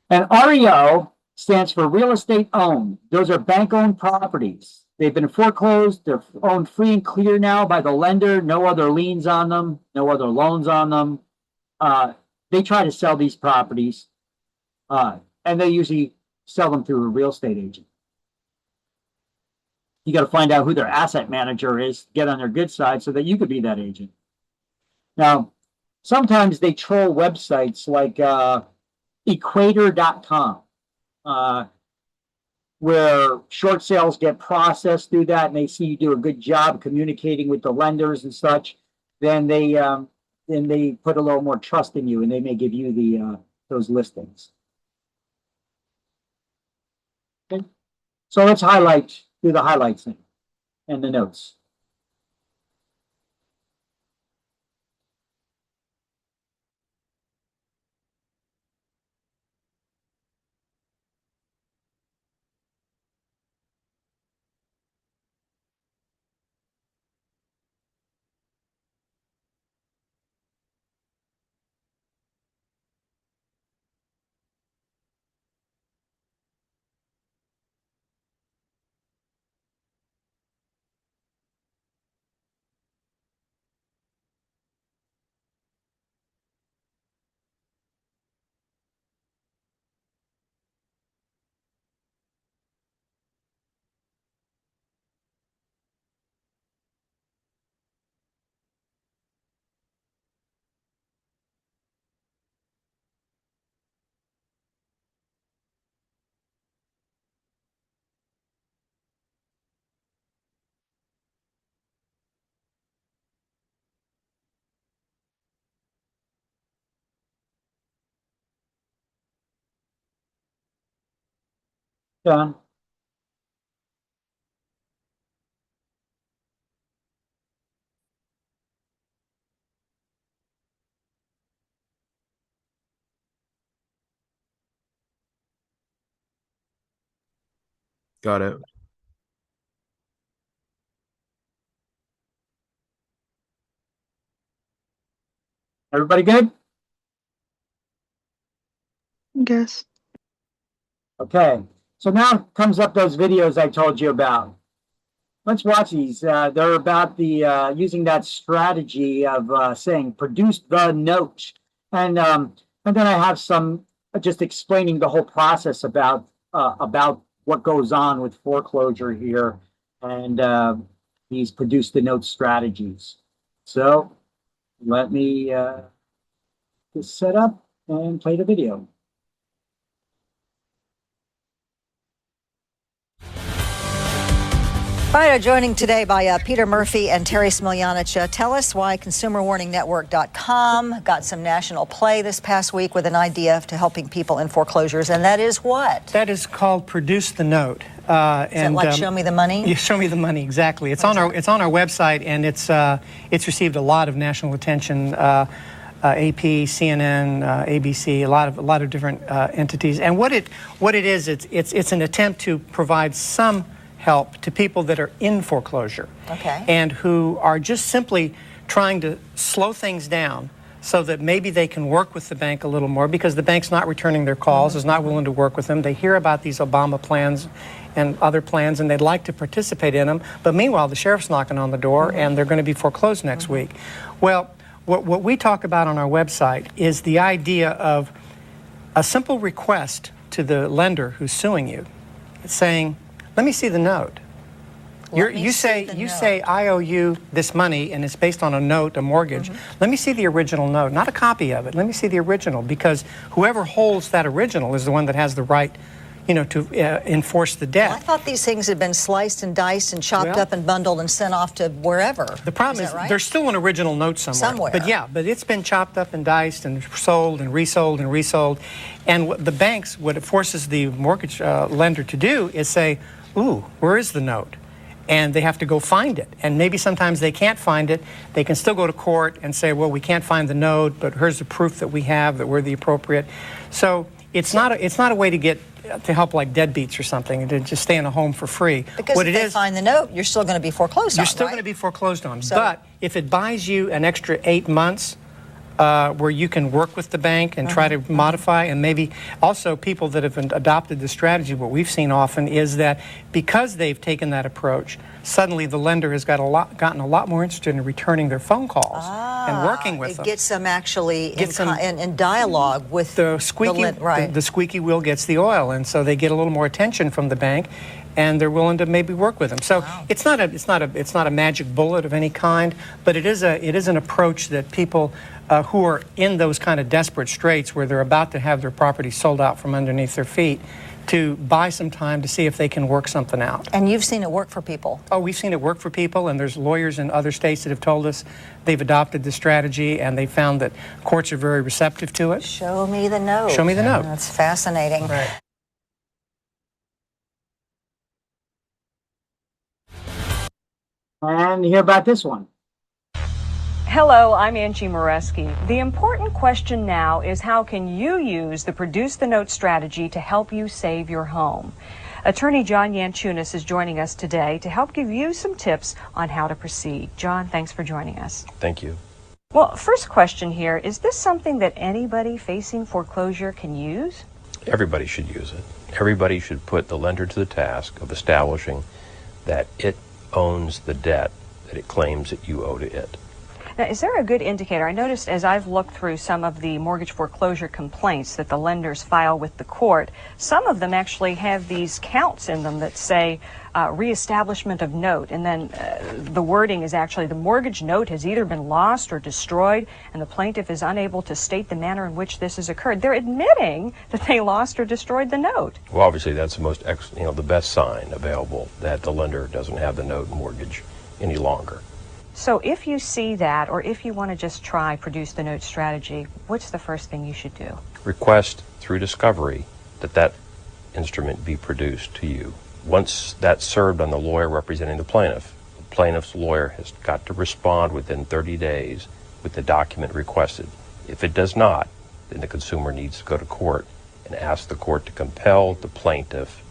And REO stands for real estate owned. Those are bank-owned properties. They've been foreclosed. They're owned free and clear now by the lender. No other liens on them. No other loans on them. They try to sell these properties, and they usually sell them through a real estate agent. You got to find out who their asset manager is, get on their good side so that you could be that agent. Now, sometimes they troll websites like equator.com, where short sales get processed through that and they see you do a good job communicating with the lenders and such, then they put a little more trust in you and they may give you those listings. Okay. So let's do the highlights thing and the notes. Done. Got it. Everybody good? Guess. Okay. So now comes up those videos I told you about. Let's watch these. They're about the using that strategy of saying produce the note, and then I have some just explaining the whole process about what goes on with foreclosure here, and these produce the note strategies. So let me just set up and play the video. All right, joining today by Peter Murphy and Terry Smiljanich. Tell us why ConsumerWarningNetwork.com got some national play this past week with an idea to helping people in foreclosures, and that is what? That is called Produce the Note. Is that like Show Me the Money? Yeah, Show Me the Money, exactly. It's on our website, and it's received a lot of national attention. AP, CNN, ABC, a lot of different entities. And what it is, it's an attempt to provide some help to people that are in foreclosure, okay, and who are just simply trying to slow things down so that maybe they can work with the bank a little more, because the bank's not returning their calls, is not willing to work with them. They hear about these Obama plans and other plans, and they'd like to participate in them, but meanwhile the sheriff's knocking on the door, and they're going to be foreclosed next week. Well, what we talk about on our website is the idea of a simple request to the lender who's suing you. It's saying, let me see the note. You say, I owe you this money, and it's based on a note, a mortgage. Let me see the original note, not a copy of it. Let me see the original, because whoever holds that original is the one that has the right, to enforce the debt. Well, I thought these things had been sliced and diced and chopped up and bundled and sent off to wherever. The problem is, there's still an original note somewhere. But it's been chopped up and diced and sold and resold and resold. And what it forces the mortgage lender to do is say, ooh, where is the note? And they have to go find it. And maybe sometimes they can't find it. They can still go to court and say, well, we can't find the note, but here's the proof that we have that we're the appropriate. So it's not a way to help like deadbeats or something, to just stay in a home for free. Because if they find the note, you're still going to be foreclosed on, You're still right? going to be foreclosed on. But if it buys you an extra 8 months, where you can work with the bank and try to modify, and maybe also people that have adopted the strategy, what we've seen often is that because they've taken that approach, suddenly the lender has gotten a lot more interested in returning their phone calls and working with them. It gets them actually in dialogue with the squeaky wheel gets the oil, and so they get a little more attention from the bank, and they're willing to maybe work with them. So it's not a magic bullet of any kind, but it is an approach that people who are in those kind of desperate straits where they're about to have their property sold out from underneath their feet, to buy some time to see if they can work something out. And you've seen it work for people. Oh, we've seen it work for people, and there's lawyers in other states that have told us they've adopted the strategy, and they found that courts are very receptive to it. Show me the note. Show me the note. That's fascinating. Right. And hear about this one. Hello, I'm Angie Moreski. The important question now is, how can you use the Produce the Note strategy to help you save your home? Attorney John Yanchunas is joining us today to help give you some tips on how to proceed. John, thanks for joining us. Thank you. Well, first question here, is this something that anybody facing foreclosure can use? Everybody should use it. Everybody should put the lender to the task of establishing that it owns the debt that it claims that you owe to it. Now, is there a good indicator? I noticed as I've looked through some of the mortgage foreclosure complaints that the lenders file with the court, some of them actually have these counts in them that say reestablishment of note, and then the wording is actually the mortgage note has either been lost or destroyed, and the plaintiff is unable to state the manner in which this has occurred. They're admitting that they lost or destroyed the note. Well, obviously that's the best sign available that the lender doesn't have the note mortgage any longer. So if you see that, or if you want to just try Produce the Note strategy, what's the first thing you should do? Request through discovery that instrument be produced to you. Once that's served on the lawyer representing the plaintiff's lawyer has got to respond within 30 days with the document requested. If it does not, then the consumer needs to go to court and ask the court to compel the plaintiff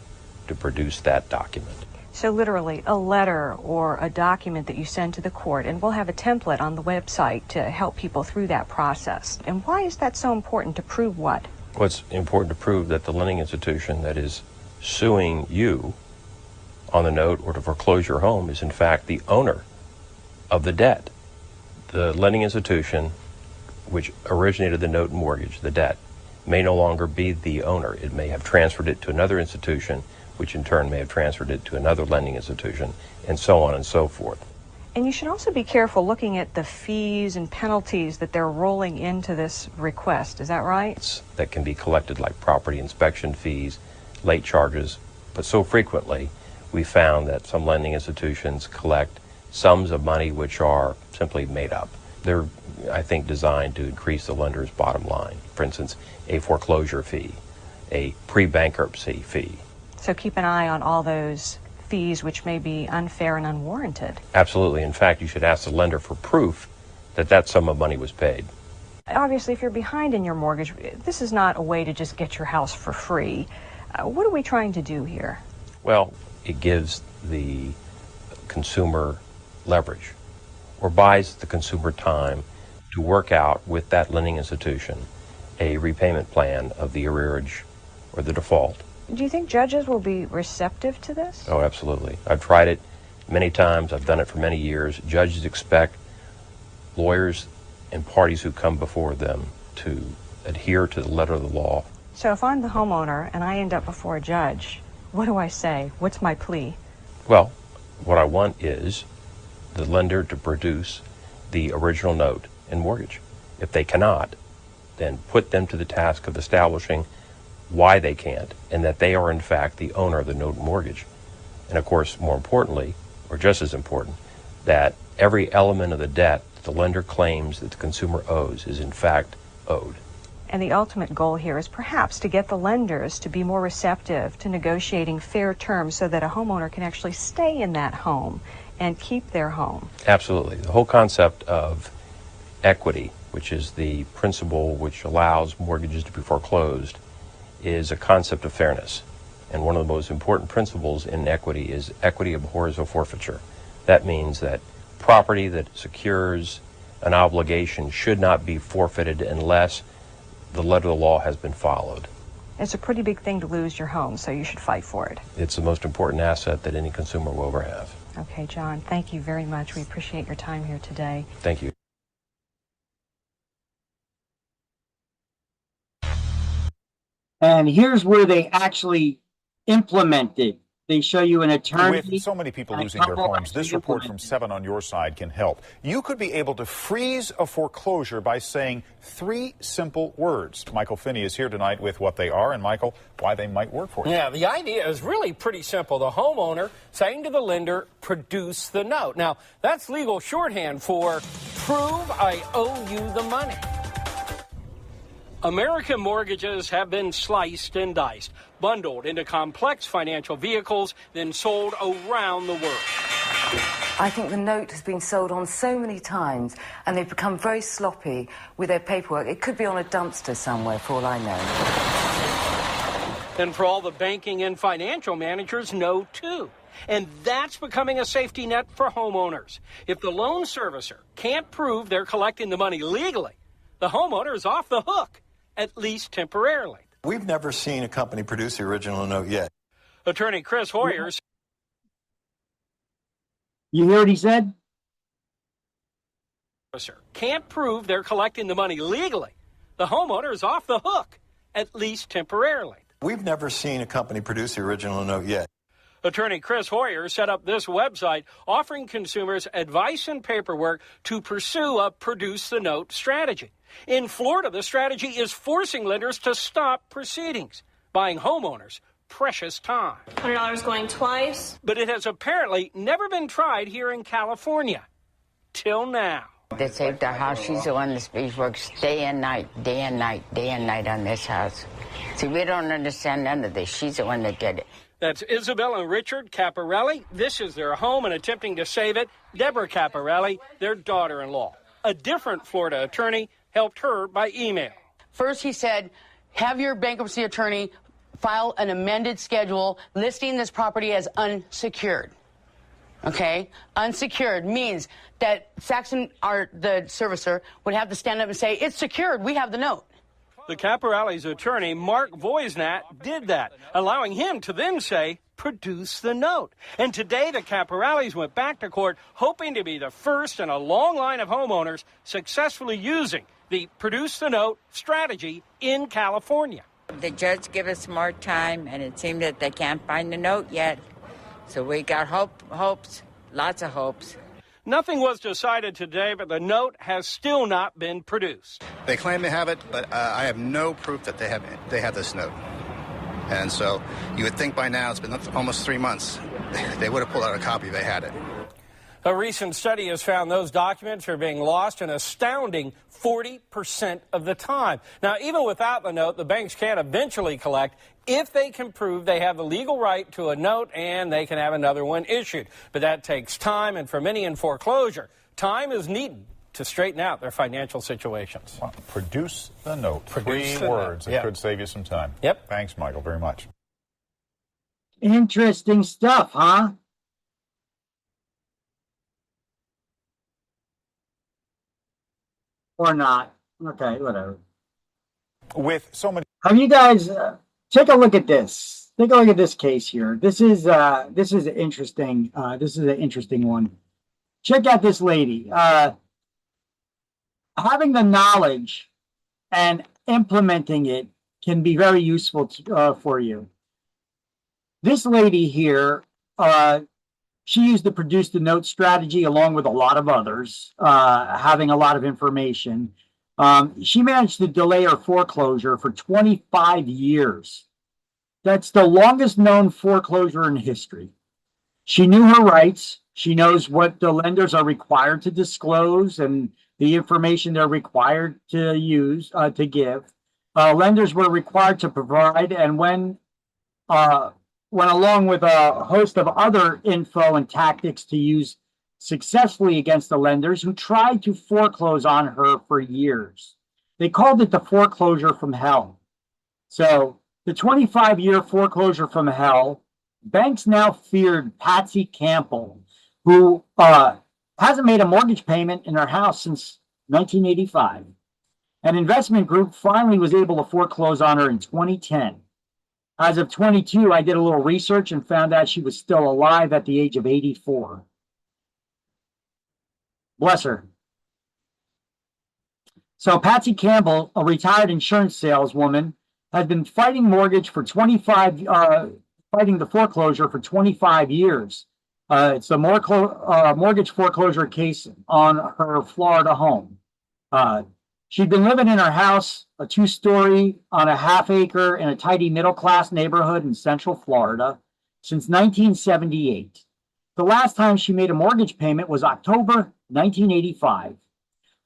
to produce that document. So literally a letter or a document that you send to the court, and we'll have a template on the website to help people through that process. And why is that so important, to prove what? Well, it's important to prove that the lending institution that is suing you on the note or to foreclose your home is in fact the owner of the debt. The lending institution which originated the note and mortgage, the debt, may no longer be the owner. It may have transferred it to another institution, which in turn may have transferred it to another lending institution, and so on and so forth. And you should also be careful looking at the fees and penalties that they're rolling into this request. Is that right? That can be collected like property inspection fees, late charges, but so frequently we found that some lending institutions collect sums of money which are simply made up. They're, I think, designed to increase the lender's bottom line. For instance, a foreclosure fee, a pre-bankruptcy fee. So keep an eye on all those fees which may be unfair and unwarranted. Absolutely. In fact, you should ask the lender for proof that that sum of money was paid. Obviously, if you're behind in your mortgage, this is not a way to just get your house for free. What are we trying to do here? Well, it gives the consumer leverage or buys the consumer time to work out with that lending institution a repayment plan of the arrearage or the default. Do you think judges will be receptive to this? Oh, absolutely. I've tried it many times. I've done it for many years. Judges expect lawyers and parties who come before them to adhere to the letter of the law. So if I'm the homeowner and I end up before a judge, what do I say? What's my plea? Well, what I want is the lender to produce the original note and mortgage. If they cannot, then put them to the task of establishing why they can't, and that they are in fact the owner of the note and mortgage. And of course, more importantly, or just as important, that every element of the debt that the lender claims that the consumer owes is in fact owed. And the ultimate goal here is perhaps to get the lenders to be more receptive to negotiating fair terms so that a homeowner can actually stay in that home and keep their home. Absolutely. The whole concept of equity, which is the principle which allows mortgages to be foreclosed, is a concept of fairness. And one of the most important principles in equity is equity abhors a forfeiture. That means that property that secures an obligation should not be forfeited unless the letter of the law has been followed. It's a pretty big thing to lose your home, so you should fight for it. It's the most important asset that any consumer will ever have. Okay, John, thank you very much. We appreciate your time here today. Thank you. And here's where they actually implemented. They show you an attorney. With so many people losing their homes, this report from 7 on your side can help. You could be able to freeze a foreclosure by saying 3 simple words. Michael Finney is here tonight with what they are, and Michael, why they might work for you. Yeah, the idea is really pretty simple. The homeowner saying to the lender, produce the note. Now, that's legal shorthand for prove I owe you the money. American mortgages have been sliced and diced, bundled into complex financial vehicles, then sold around the world. I think the note has been sold on so many times, and they've become very sloppy with their paperwork. It could be on a dumpster somewhere, for all I know. And for all the banking and financial managers know, too. And that's becoming a safety net for homeowners. If the loan servicer can't prove they're collecting the money legally, the homeowner is off the hook, at least temporarily. We've never seen a company produce the original note yet. Attorney Chris Hoyer. You hear what he said? Can't prove they're collecting the money legally. The homeowner is off the hook, at least temporarily. We've never seen a company produce the original note yet. Attorney Chris Hoyer set up this website offering consumers advice and paperwork to pursue a produce the note strategy. In Florida, the strategy is forcing lenders to stop proceedings, buying homeowners precious time. $100 going twice. But it has apparently never been tried here in California. Till now. They saved our house. She's the one that works day and night, day and night, day and night on this house. See, we don't understand none of this. She's the one that did it. That's Isabel and Richard Caparelli. This is their home, and attempting to save it, Deborah Caparelli, their daughter-in-law. A different Florida attorney helped her by email. First, he said, have your bankruptcy attorney file an amended schedule listing this property as unsecured. Okay? Unsecured means that Saxon, the servicer, would have to stand up and say, it's secured. We have the note. The Caporale's attorney, Mark Voisnat, did that, allowing him to then say, produce the note. And today, the Caporales went back to court, hoping to be the first in a long line of homeowners successfully using the produce the note strategy in California. The judge gave us more time, and it seemed that they can't find the note yet. So we got hopes, lots of hopes. Nothing was decided today, but the note has still not been produced. They claim they have it, but I have no proof that they have this note. And so you would think by now, it's been almost 3 months, they would have pulled out a copy if they had it. A recent study has found those documents are being lost an astounding 40% of the time. Now, even without the note, the banks can eventually collect if they can prove they have the legal right to a note and they can have another one issued. But that takes time, and for many in foreclosure, time is needed to straighten out their financial situations. Well, produce the note. Produce 3 the words. note. It Yeah. could save you some time. Yep. Thanks, Michael, very much. Interesting stuff, huh? Or not. Okay, whatever. With so many. Have you guys take a look at this? Take a look at this case here. This is interesting. This is an interesting one. Check out this lady. Having the knowledge and implementing it can be very useful for you. This lady here, she used the produce the note strategy along with a lot of others, having a lot of information. She managed to delay her foreclosure for 25 years. That's the longest known foreclosure in history. She knew her rights. She knows what the lenders are required to disclose and the information they're required to use, to give. Lenders were required to provide, and when along with a host of other info and tactics to use successfully against the lenders who tried to foreclose on her for years. They called it the foreclosure from hell. So the 25-year foreclosure from hell, banks now feared Patsy Campbell, who hasn't made a mortgage payment in her house since 1985. An investment group finally was able to foreclose on her in 2010. As of 22, I did a little research and found out she was still alive at the age of 84. Bless her. So Patsy Campbell, a retired insurance saleswoman, has been fighting fighting the foreclosure for 25 years. It's a mortgage foreclosure case on her Florida home. She'd been living in her house, a 2-story on a half-acre in a tidy middle-class neighborhood in Central Florida, since 1978. The last time she made a mortgage payment was October 1985.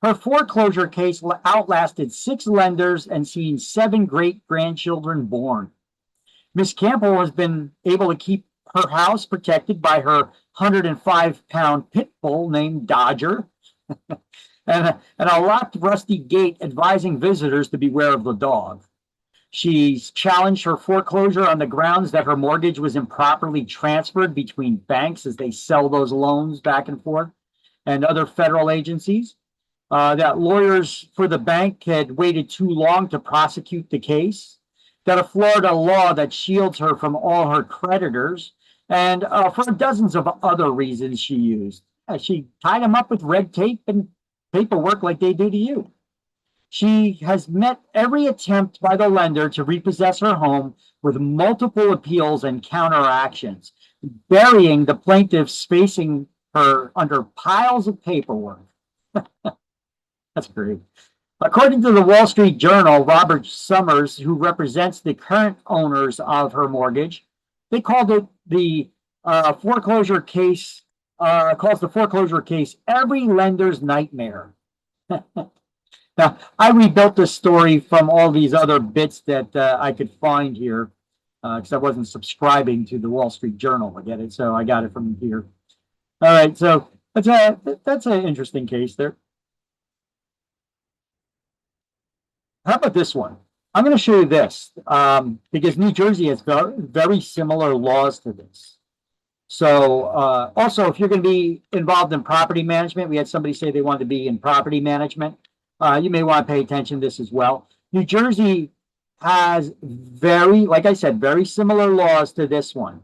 Her foreclosure case outlasted 6 lenders and seen 7 great-grandchildren born. Miss Campbell has been able to keep her house protected by her 105-pound pit bull named Dodger, and a locked, rusty gate advising visitors to beware of the dog. She's challenged her foreclosure on the grounds that her mortgage was improperly transferred between banks as they sell those loans back and forth, and other federal agencies. That lawyers for the bank had waited too long to prosecute the case. That a Florida law that shields her from all her creditors, and for dozens of other reasons she used. She tied them up with red tape and paperwork like they do to you. She has met every attempt by the lender to repossess her home with multiple appeals and counteractions, burying the plaintiffs facing her under piles of paperwork. That's great. According to the Wall Street Journal, Robert Summers, who represents the current owners of her mortgage, they called it the foreclosure case, calls the foreclosure case every lender's nightmare. Now, I rebuilt this story from all these other bits that I could find here, because I wasn't subscribing to the Wall Street Journal, I get it, so I got it from here. All right, so that's an interesting case there. How about this one? I'm going to show you this because New Jersey has very similar laws to this. So also, if you're going to be involved in property management, we had somebody say they wanted to be in property management. You may want to pay attention to this as well. New Jersey has like I said, very similar laws to this one.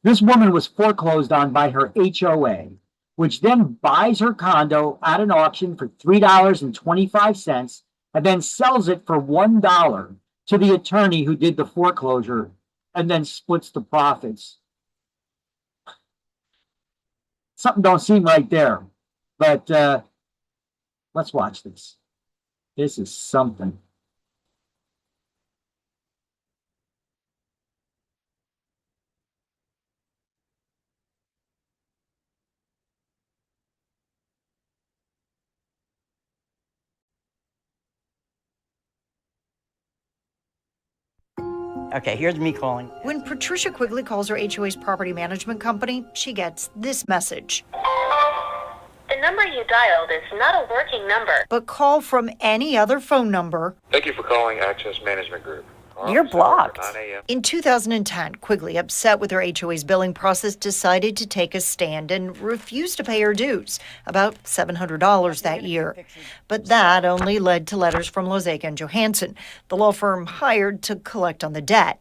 This woman was foreclosed on by her HOA, which then buys her condo at an auction for $3.25 and then sells it for $1 to the attorney who did the foreclosure and then splits the profits. Something don't seem right there, but let's watch this. This is something. Okay, here's me calling. When Patricia Quigley calls her HOA's property management company, she gets this message. The number you dialed is not a working number. But call from any other phone number. Thank you for calling Access Management Group. You're blocked. 9 a.m. In 2010, Quigley, upset with her HOA's billing process, decided to take a stand and refused to pay her dues, about $700 that year. But that only led to letters from Lozeka and Johansson, the law firm hired to collect on the debt.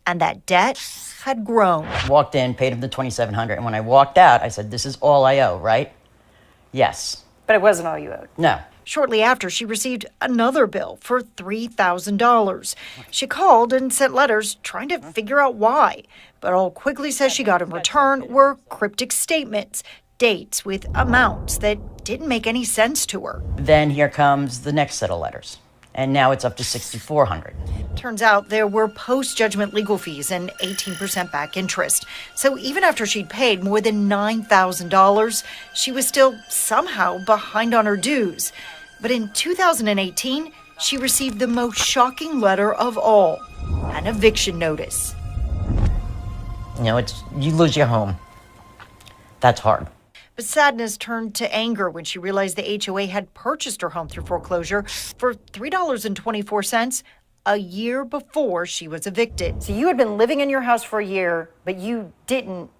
And that debt had grown. Walked in, paid him the $2,700, and when I walked out, I said, "This is all I owe, right?" Yes. But it wasn't all you owed. No. Shortly after, she received another bill for $3,000. She called and sent letters trying to figure out why. But all Quigley says she got in return were cryptic statements, dates with amounts that didn't make any sense to her. Then here comes the next set of letters. And now it's up to $6,400. Turns out there were post-judgment legal fees and 18% back interest. So even after she'd paid more than $9,000, she was still somehow behind on her dues. But in 2018, she received the most shocking letter of all, an eviction notice. You know, you lose your home. That's hard. But sadness turned to anger when she realized the HOA had purchased her home through foreclosure for $3.24 a year before she was evicted. So you had been living in your house for a year, but you didn't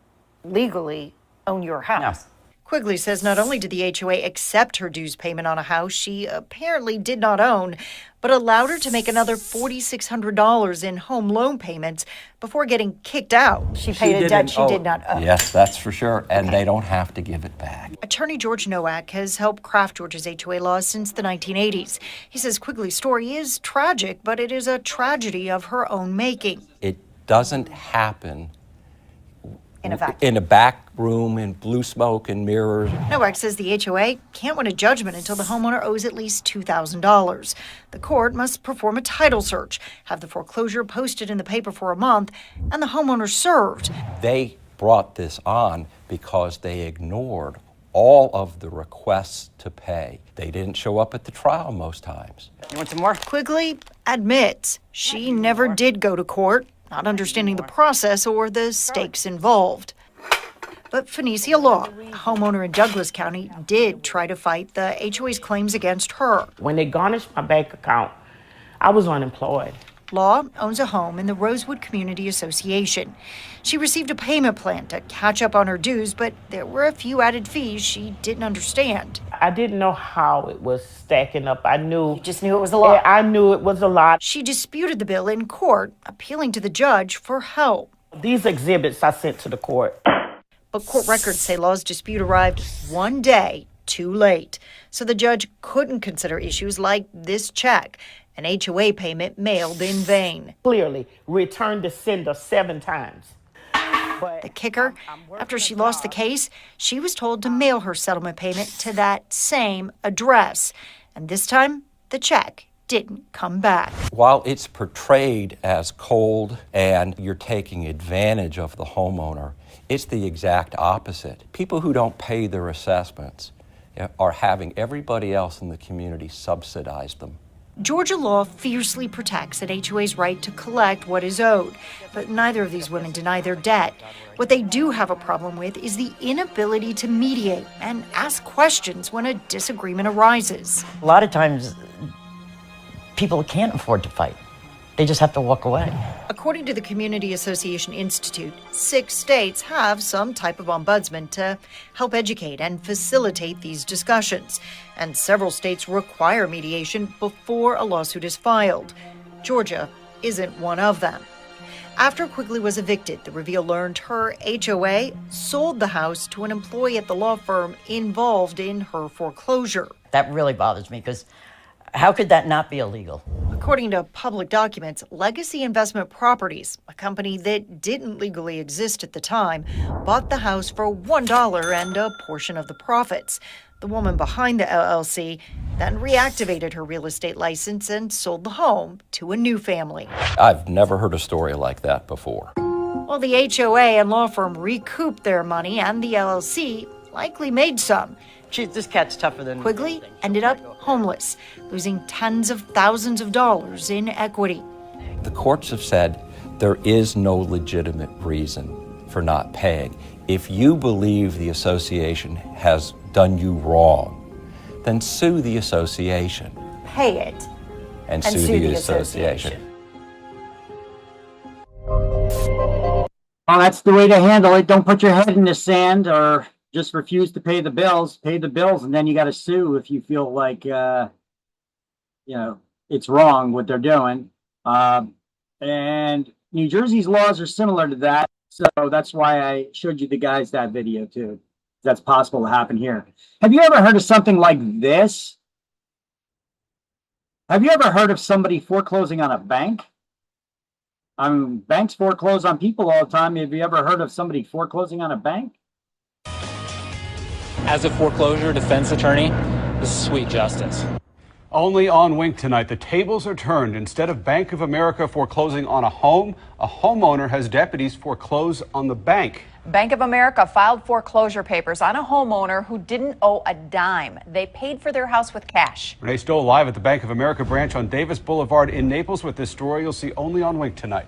legally own your house. No. Quigley says not only did the HOA accept her dues payment on a house she apparently did not own, but allowed her to make another $4,600 in home loan payments before getting kicked out. She paid a debt she did not owe. Yes, that's for sure. And they don't have to give it back. Attorney George Nowak has helped craft Georgia's HOA laws since the 1980s. He says Quigley's story is tragic, but it is a tragedy of her own making. It doesn't happen In a back room in blue smoke and mirrors. Nowak says the HOA can't win a judgment until the homeowner owes at least $2,000. The court must perform a title search, have the foreclosure posted in the paper for a month, and the homeowner served. They brought this on because they ignored all of the requests to pay. They didn't show up at the trial most times. You want some more? Quigley admits she never did go to court, not understanding the process or the stakes involved. But Phoenicia Law, a homeowner in Douglas County, did try to fight the HOA's claims against her. When they garnished my bank account, I was unemployed. Law owns a home in the Rosewood Community Association. She received a payment plan to catch up on her dues, but there were a few added fees she didn't understand. I didn't know how it was stacking up. You just knew it was a lot. I knew it was a lot. She disputed the bill in court, appealing to the judge for help. These exhibits I sent to the court. But court records say Law's dispute arrived one day too late. So the judge couldn't consider issues like this check, an HOA payment mailed in vain. Clearly, returned the sender 7 times. The kicker, after she lost the case, she was told to mail her settlement payment to that same address. And this time, the check didn't come back. While it's portrayed as cold and you're taking advantage of the homeowner, it's the exact opposite. People who don't pay their assessments are having everybody else in the community subsidize them. Georgia law fiercely protects an HOA's right to collect what is owed, but neither of these women deny their debt. What they do have a problem with is the inability to mediate and ask questions when a disagreement arises. A lot of times, people can't afford to fight. They just have to walk away. According to the Community Association Institute, 6 states have some type of ombudsman to help educate and facilitate these discussions. And several states require mediation before a lawsuit is filed. Georgia isn't one of them. After Quigley was evicted, the Reveal learned her HOA sold the house to an employee at the law firm involved in her foreclosure. That really bothers me because how could that not be illegal? According to public documents, Legacy Investment Properties, a company that didn't legally exist at the time, bought the house for $1 and a portion of the profits. The woman behind the LLC then reactivated her real estate license and sold the home to a new family. I've never heard a story like that before. Well, the HOA and law firm recouped their money, and the LLC likely made some. This cat's tougher than... Quigley ended up homeless, losing tens of thousands of dollars in equity. The courts have said there is no legitimate reason for not paying. If you believe the association has done you wrong, then sue the association. Pay it. And sue the association. Well, that's the way to handle it. Don't put your head in the sand or just refuse to pay the bills. Pay the bills, and then you got to sue if you feel like, it's wrong what they're doing. And New Jersey's laws are similar to that. So that's why I showed you the guys that video too. That's possible to happen here. Have you ever heard of something like this? Have you ever heard of somebody foreclosing on a bank? I mean, banks foreclose on people all the time. Have you ever heard of somebody foreclosing on a bank? As a foreclosure defense attorney, this is sweet justice. Only on Wink tonight, the tables are turned. Instead of Bank of America foreclosing on a home, a homeowner has deputies foreclose on the bank. Bank of America filed foreclosure papers on a homeowner who didn't owe a dime. They paid for their house with cash. Renee Stoll live at the Bank of America branch on Davis Boulevard in Naples with this story you'll see only on Wink tonight.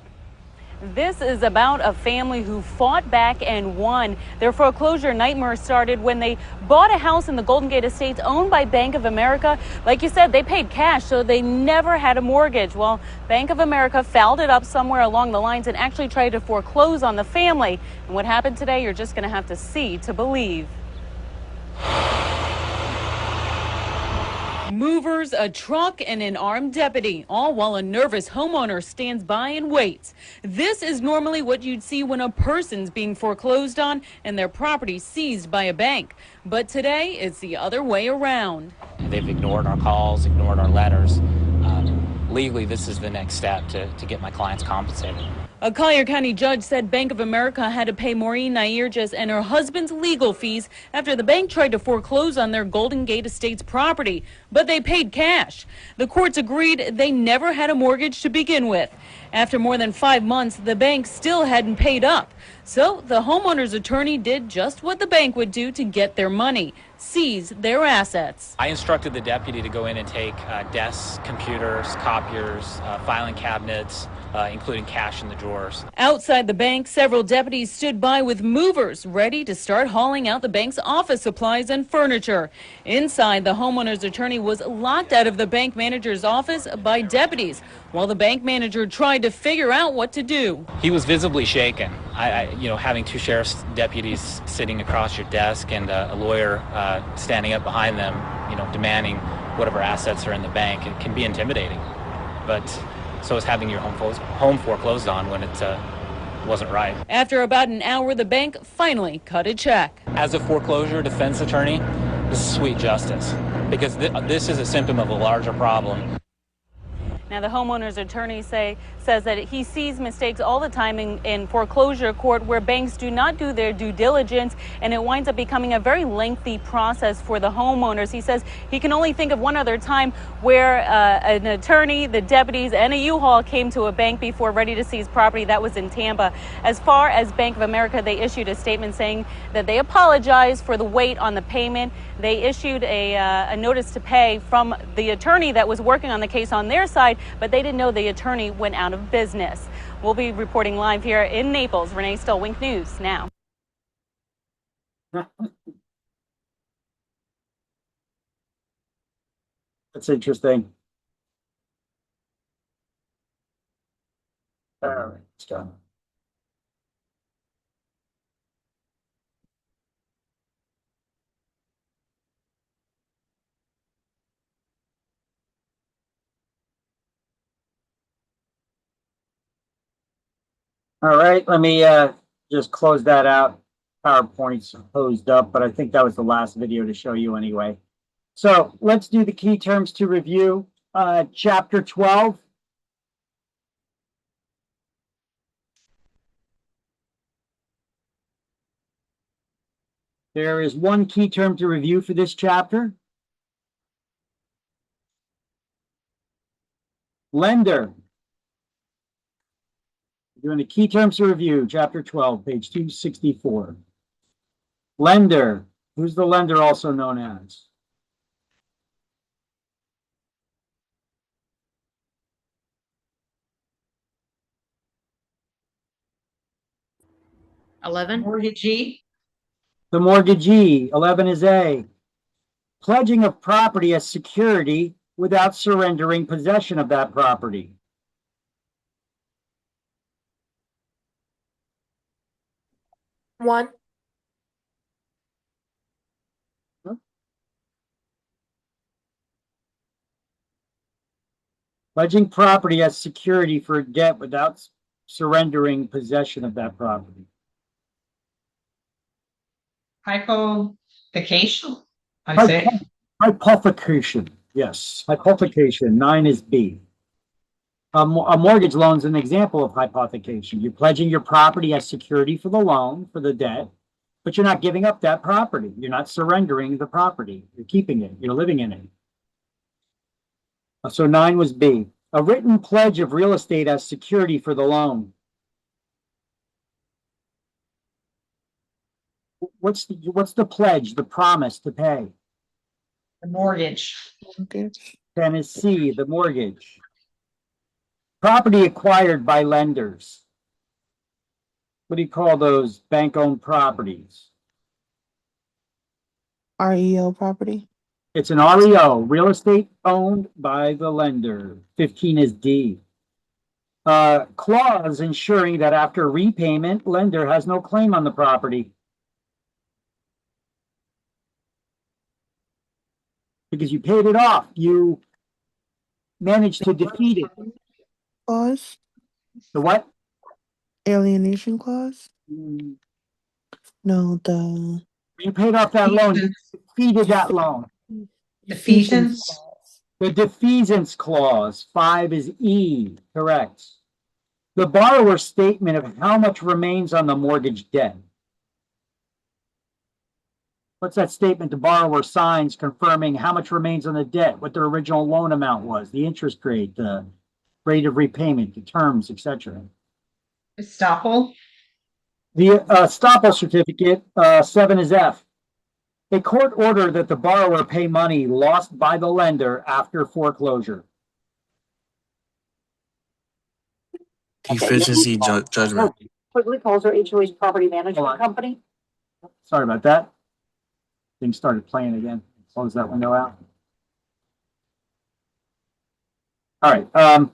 This is about a family who fought back and won. Their foreclosure nightmare started when they bought a house in the Golden Gate Estates owned by Bank of America. Like you said, they paid cash, so they never had a mortgage. Well, Bank of America fouled it up somewhere along the lines and actually tried to foreclose on the family. And what happened today, you're just going to have to see to believe. Movers, a truck, and an armed deputy, all while a nervous homeowner stands by and waits. This is normally what you'd see when a person's being foreclosed on and their property seized by a bank. But today, it's the other way around. They've ignored our calls, ignored our letters. Legally, this is the next step to get my clients compensated. A Collier County judge said Bank of America had to pay Maureen Nairges and her husband's legal fees after the bank tried to foreclose on their Golden Gate Estates property, but they paid cash. The courts agreed they never had a mortgage to begin with. After more than 5 months, the bank still hadn't paid up. So the homeowner's attorney did just what the bank would do to get their money, seize their assets. I instructed the deputy to go in and take desks, computers, copiers, filing cabinets, including cash in the drawers. Outside the bank, several deputies stood by with movers ready to start hauling out the bank's office supplies and furniture. Inside, the homeowner's attorney was locked out of the bank manager's office by deputies while the bank manager tried to figure out what to do. He was visibly shaken. Having two sheriff's deputies sitting across your desk and a lawyer standing up behind them, demanding whatever assets are in the bank, it can be intimidating. But so is having your home foreclosed on when it wasn't right. After about an hour, the bank finally cut a check. As a foreclosure defense attorney, this is sweet justice because this is a symptom of a larger problem. Now, the homeowner's attorney says that he sees mistakes all the time in foreclosure court where banks do not do their due diligence, and it winds up becoming a very lengthy process for the homeowners. He says he can only think of one other time where an attorney, the deputies, and a U-Haul came to a bank before ready to seize property. That was in Tampa. As far as Bank of America, they issued a statement saying that they apologize for the wait on the payment. They issued a notice to pay from the attorney that was working on the case on their side, but they didn't know the attorney went out of business. We'll be reporting live here in Naples. Renee Stoll, Wink News now. That's interesting. All right, let's go. All right, let me just close that out. PowerPoint's closed up, but I think that was the last video to show you anyway. So let's do the key terms to review. Chapter 12. There is one key term to review for this chapter. Lender. Doing the key terms to review, chapter 12, page 264. Lender. Who's the lender also known as? Mortgagee. The mortgagee. 11 is A. Pledging of property as security without surrendering possession of that property. One. Pledging property as security for a debt without surrendering possession of that property. Hypothecation. I say. Hypothecation. Yes, hypothecation. 9 is B. A mortgage loan is an example of hypothecation. You're pledging your property as security for the loan, for the debt, but you're not giving up that property. You're not surrendering the property. You're keeping it. You're living in it. So 9 was B. A written pledge of real estate as security for the loan. What's the pledge, the promise to pay? The mortgage. 10 is C, the mortgage. Property acquired by lenders. What do you call those bank-owned properties? REO property. It's an REO, real estate owned by the lender. 15 is D. Clause ensuring that after repayment, lender has no claim on the property. Because you paid it off. You managed to defeat it. Clause. The what? Alienation clause. No, the. You paid off that loan. You defeated that loan. Defeasance. The defeasance clause. 5 is E. Correct. The borrower's statement of how much remains on the mortgage debt. What's that statement the borrower signs confirming how much remains on the debt, what their original loan amount was, the interest rate, the rate of repayment, the terms, etc. Estoppel. The estoppel certificate, 7 is F. A court order that the borrower pay money lost by the lender after foreclosure. Deficiency judgment. Quigley Poser HOH Property Management Company. Sorry about that. Things started playing again. Close that window out. All right.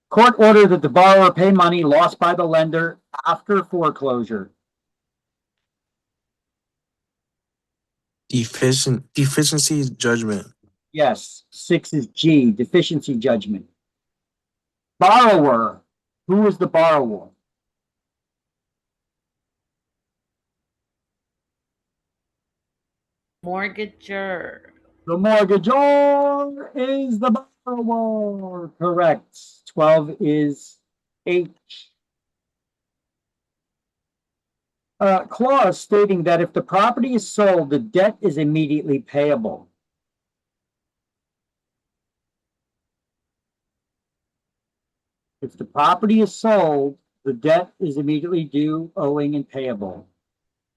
Court order that the borrower pay money lost by the lender after foreclosure. Deficiency judgment. Yes. 6 is G, deficiency judgment. Borrower. Who is the borrower? Mortgager. The mortgagor is the borrower. Correct. 12 is H. Clause stating that if the property is sold, the debt is immediately payable. If the property is sold, the debt is immediately due, owing, and payable.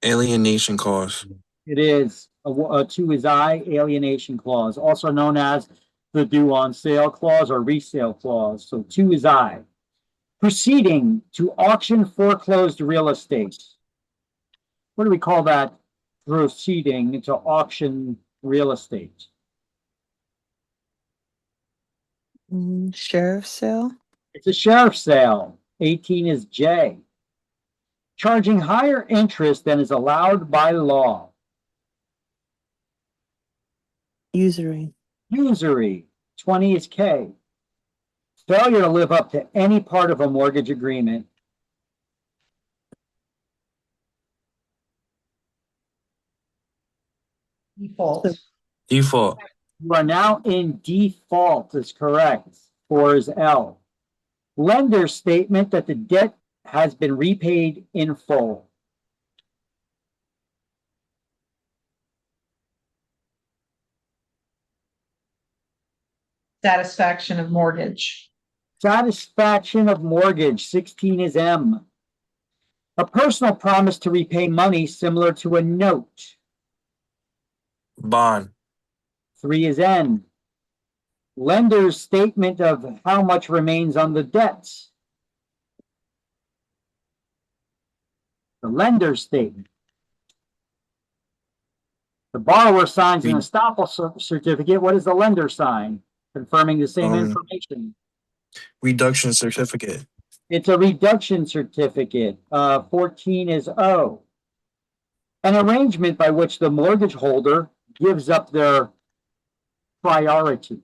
Alienation clause. It is. 2 is I, alienation clause, also known as the due on sale clause or resale clause. So 2 is I. Proceeding to auction foreclosed real estate. What do we call that? Proceeding to auction real estate. Sheriff's sale. It's a sheriff's sale. 18 is J. Charging higher interest than is allowed by law. Usury. Usury. 20 is K. Failure to live up to any part of a mortgage agreement. Default. Default. You are now in default is correct. 4 is L. Lender's statement that the debt has been repaid in full. Satisfaction of mortgage. Satisfaction of mortgage. 16 is M. A personal promise to repay money similar to a note. Bond. 3 is N. Lender's statement of how much remains on the debts. The lender's statement. The borrower signs an estoppel certificate. What does the lender sign? Confirming the same information. Reduction certificate. It's a reduction certificate. 14 is O. An arrangement by which the mortgage holder gives up their priority.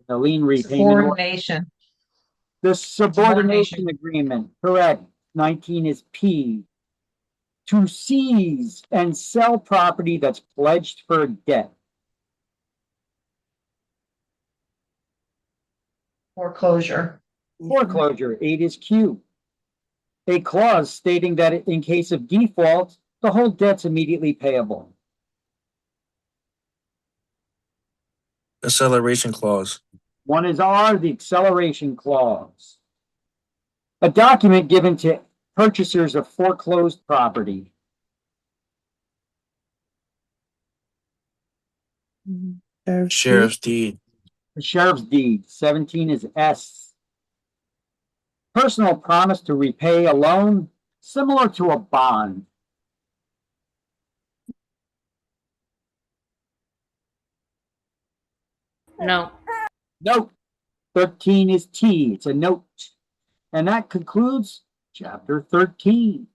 The lien repayment. Subordination. The subordination agreement, correct. 19 is P. To seize and sell property that's pledged for a debt. Foreclosure. Foreclosure. 8 is Q. A clause stating that in case of default, the whole debt's immediately payable. Acceleration clause. 1 is R, the acceleration clause. A document given to purchasers of foreclosed property. Sheriff's deed. The sheriff's deed. 17 is S. Personal promise to repay a loan similar to a bond. No. Note. 13 is T. It's a note. And that concludes chapter 13.